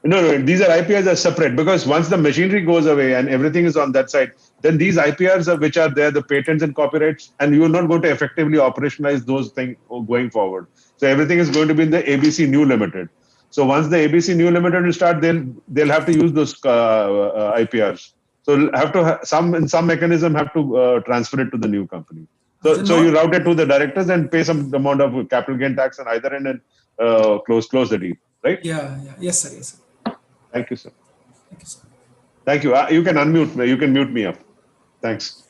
No. These are IPRs are separate, because once the machinery goes away and everything is on that side, then these IPRs which are there, the patents and copyrights, and you are not going to effectively operationalize those things going forward. So everything is going to be in the ABC New Limited. So once the ABC New Limited will start, they'll have to use those IPRs. So have to some mechanism have to transfer it to the new company. So you route it to the directors and pay some amount of capital gain tax on either end and close the deal, right? Yeah. Yes, sir. Thank you, sir. Thank you. You can unmute me. You can mute me up. Thanks.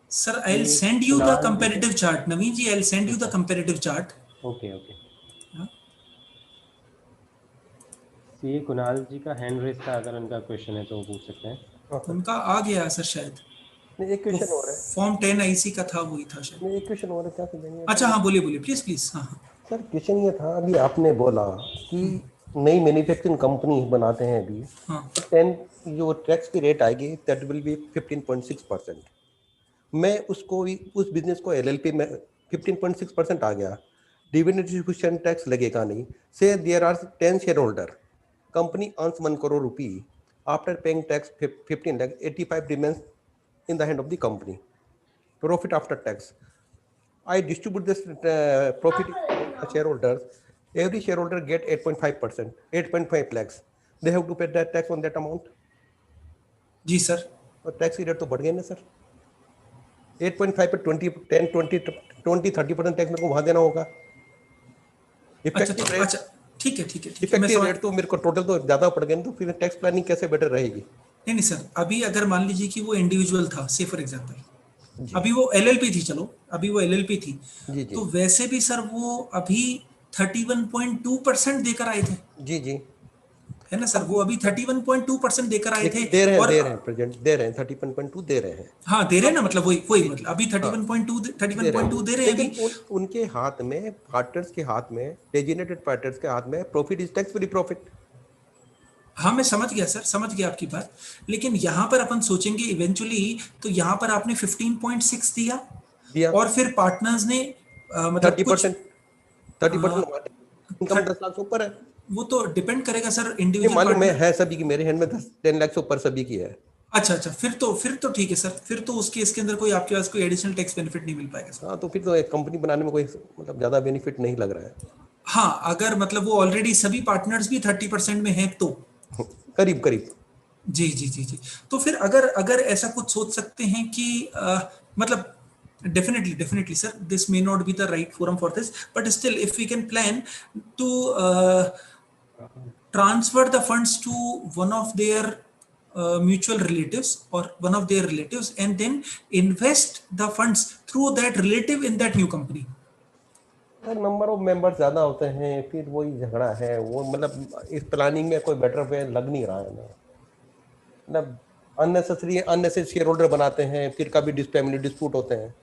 Sir, I'll send you the comparative chart. Naveen ji, I'll send you the comparative chart. Okay. ये कुणाल जी का hand raise था, अगर उनका question है तो वो पूछ सकते हैं. उनका आ गया सर शायद. एक क्वेश्चन और है. फॉर्म 10 आईसी का था, वही था शायद. एक क्वेश्चन और है, क्या समझेंगे? अच्छा हाँ, बोलिए प्लीज. हाँ सर, क्वेश्चन ये था, अभी आपने बोला कि नई मैन्युफैक्चरिंग कंपनी बनाते हैं अभी, तो 10 जो टैक्स की रेट आएगी दैट विल बी 15.6%. मैं उसको उस बिजनेस को LLP में 15.6% आ गया, डिविडेंड डिस्ट्रीब्यूशन टैक्स लगेगा नहीं. Say there are 10 share holder, company earns 1 crore rupee. After paying tax 15 lakh, 85 remains in the hand of the company. Profit after tax. I distribute this profit to shareholders. Every shareholder get 8.5%, 8.5 lakhs. They have to pay that tax on that amount. जी सर. और tax की rate तो बढ़ गई ना sir. 8.5 पे 20, 10, 20, 30% tax मेरे को वहाँ देना होगा. इफेक्टिव रेट, अच्छा ठीक है इफेक्टिव रेट तो मेरे को टोटल तो ज्यादा पड़ गया, तो फिर टैक्स प्लानिंग कैसे बेटर रहेगी? नहीं सर, अभी अगर मान लीजिए कि वो इंडिविजुअल था, से फॉर एग्जांपल अभी वो एलएलपी थी, चलो अभी वो एलएलपी थी, जी तो वैसे भी सर वो अभी 31.2% देकर आए थे। जी है ना सर, वो अभी 31.2% देकर आए थे। दे रहे और हैं प्रेजेंट दे रहे हैं 31.2 दे रहे हैं। हाँ दे रहे हैं ना, मतलब वही मतलब अभी 31.2 दे रहे हैं लेकिन अभी। उनके हाथ में, पार्टनर्स के हाथ में, डेजिग्नेटेड पार्टनर्स के हाथ में profit is tax free profit. हाँ मैं समझ गया सर, समझ गया आपकी बात, लेकिन यहाँ पर अपन सोचेंगे इवेंचुअली, तो यहाँ पर आपने 15.6 दिया और फिर पार्टनर्स ने मतलब 30%, 30% हाँ, इनकम 10 लाख से ऊपर है। वो तो डिपेंड करेगा सर इंडिविजुअल मालूम पार्टनर। है सभी की, मेरे हैंड में 10 लाख से ऊपर सभी की है। अच्छा, फिर तो ठीक है सर, फिर तो उसके इसके अंदर कोई आपके पास कोई एडिशनल टैक्स बेनिफिट नहीं मिल पाएगा सर। हाँ, तो फिर तो एक कंपनी बनाने में कोई मतलब ज्यादा बेनिफिट नहीं लग रहा है। हाँ अगर मतलब वो ऑलरेडी सभी पार्टनर्स भी 30% में हैं तो करीब जी, तो फिर अगर अगर ऐसा कुछ सोच सकते हैं कि मतलब definitely sir, this may not be the right forum for this, but still if we can plan to transfer the funds to one of their mutual relatives or one of their relatives and then invest the funds through that relative in that new company. Number of members ज्यादा होते हैं, फिर वही झगड़ा है वो, मतलब इस प्लानिंग में कोई बेटर वे लग नहीं रहा है ना। मतलब अननेसेसरी शेयर होल्डर बनाते हैं, फिर कभी फैमिली डिस्प्यूट होते हैं।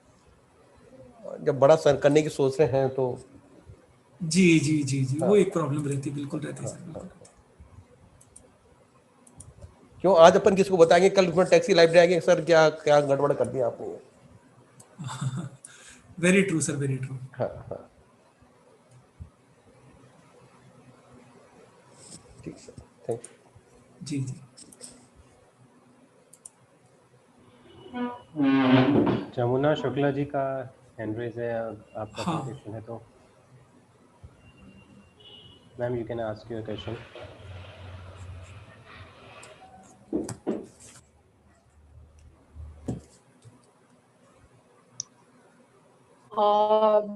जब बड़ा सर करने की सोच रहे हैं तो जी हाँ, वो एक प्रॉब्लम रहती है, बिल्कुल रहती है हाँ, सर, बिल्कुल। हाँ। क्यों आज अपन किसको बताएंगे, कल उसमें टैक्सी लाइब्रेरी आएंगे, सर क्या क्या गड़बड़ कर दिया आपने। Very true sir, very true. हाँ ठीक सर, थैंक यू। जी जमुना शुक्ला जी का हैंड रेज है, आपका कोई क्वेश्चन है तो ma'am you can ask your question.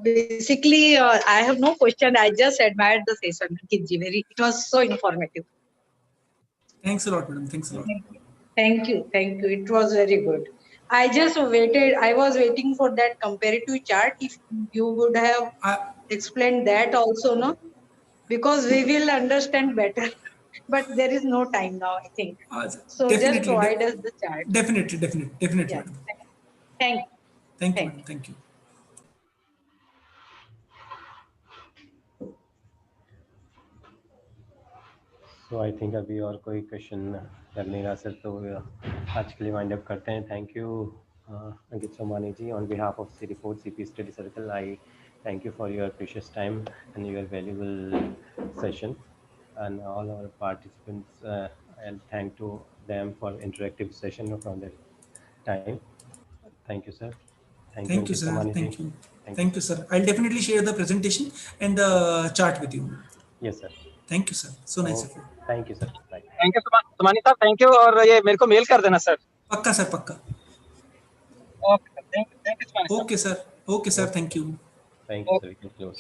Basically, I have no question. I just admired the session. It was so informative. Thanks a lot madam, thanks a lot. Thank you. It was very good. I was waiting for that comparative chart. If you would have explained that also, no, because we will understand better. But there is no time now, I think. So just provide us the chart. Definitely Yeah. madam. Thank you. Thank you madam, thank you. तो I think अभी और कोई question लग नहीं रहा sir, तो आज के लिए वाइंड अप करते हैं। Thank you Ankit Somani ji, on behalf of C4 CP study circle, I thank you for your precious time and your valuable session, and all our participants, I'll thank to them for interactive session from their time. Thank you sir. Thank you sir, Somani ji. Thank you sir. I'll definitely share the presentation and the chart with you. Yes sir. Thank you sir, so nice of you. Thank you sir. Bye. Thank you Sumani साहब, thank you, और ये मेरे को mail कर देना sir. पक्का sir, पक्का। Okay, thank you Sumani साहब। Okay sir, thank you. Thank you sir, we can close.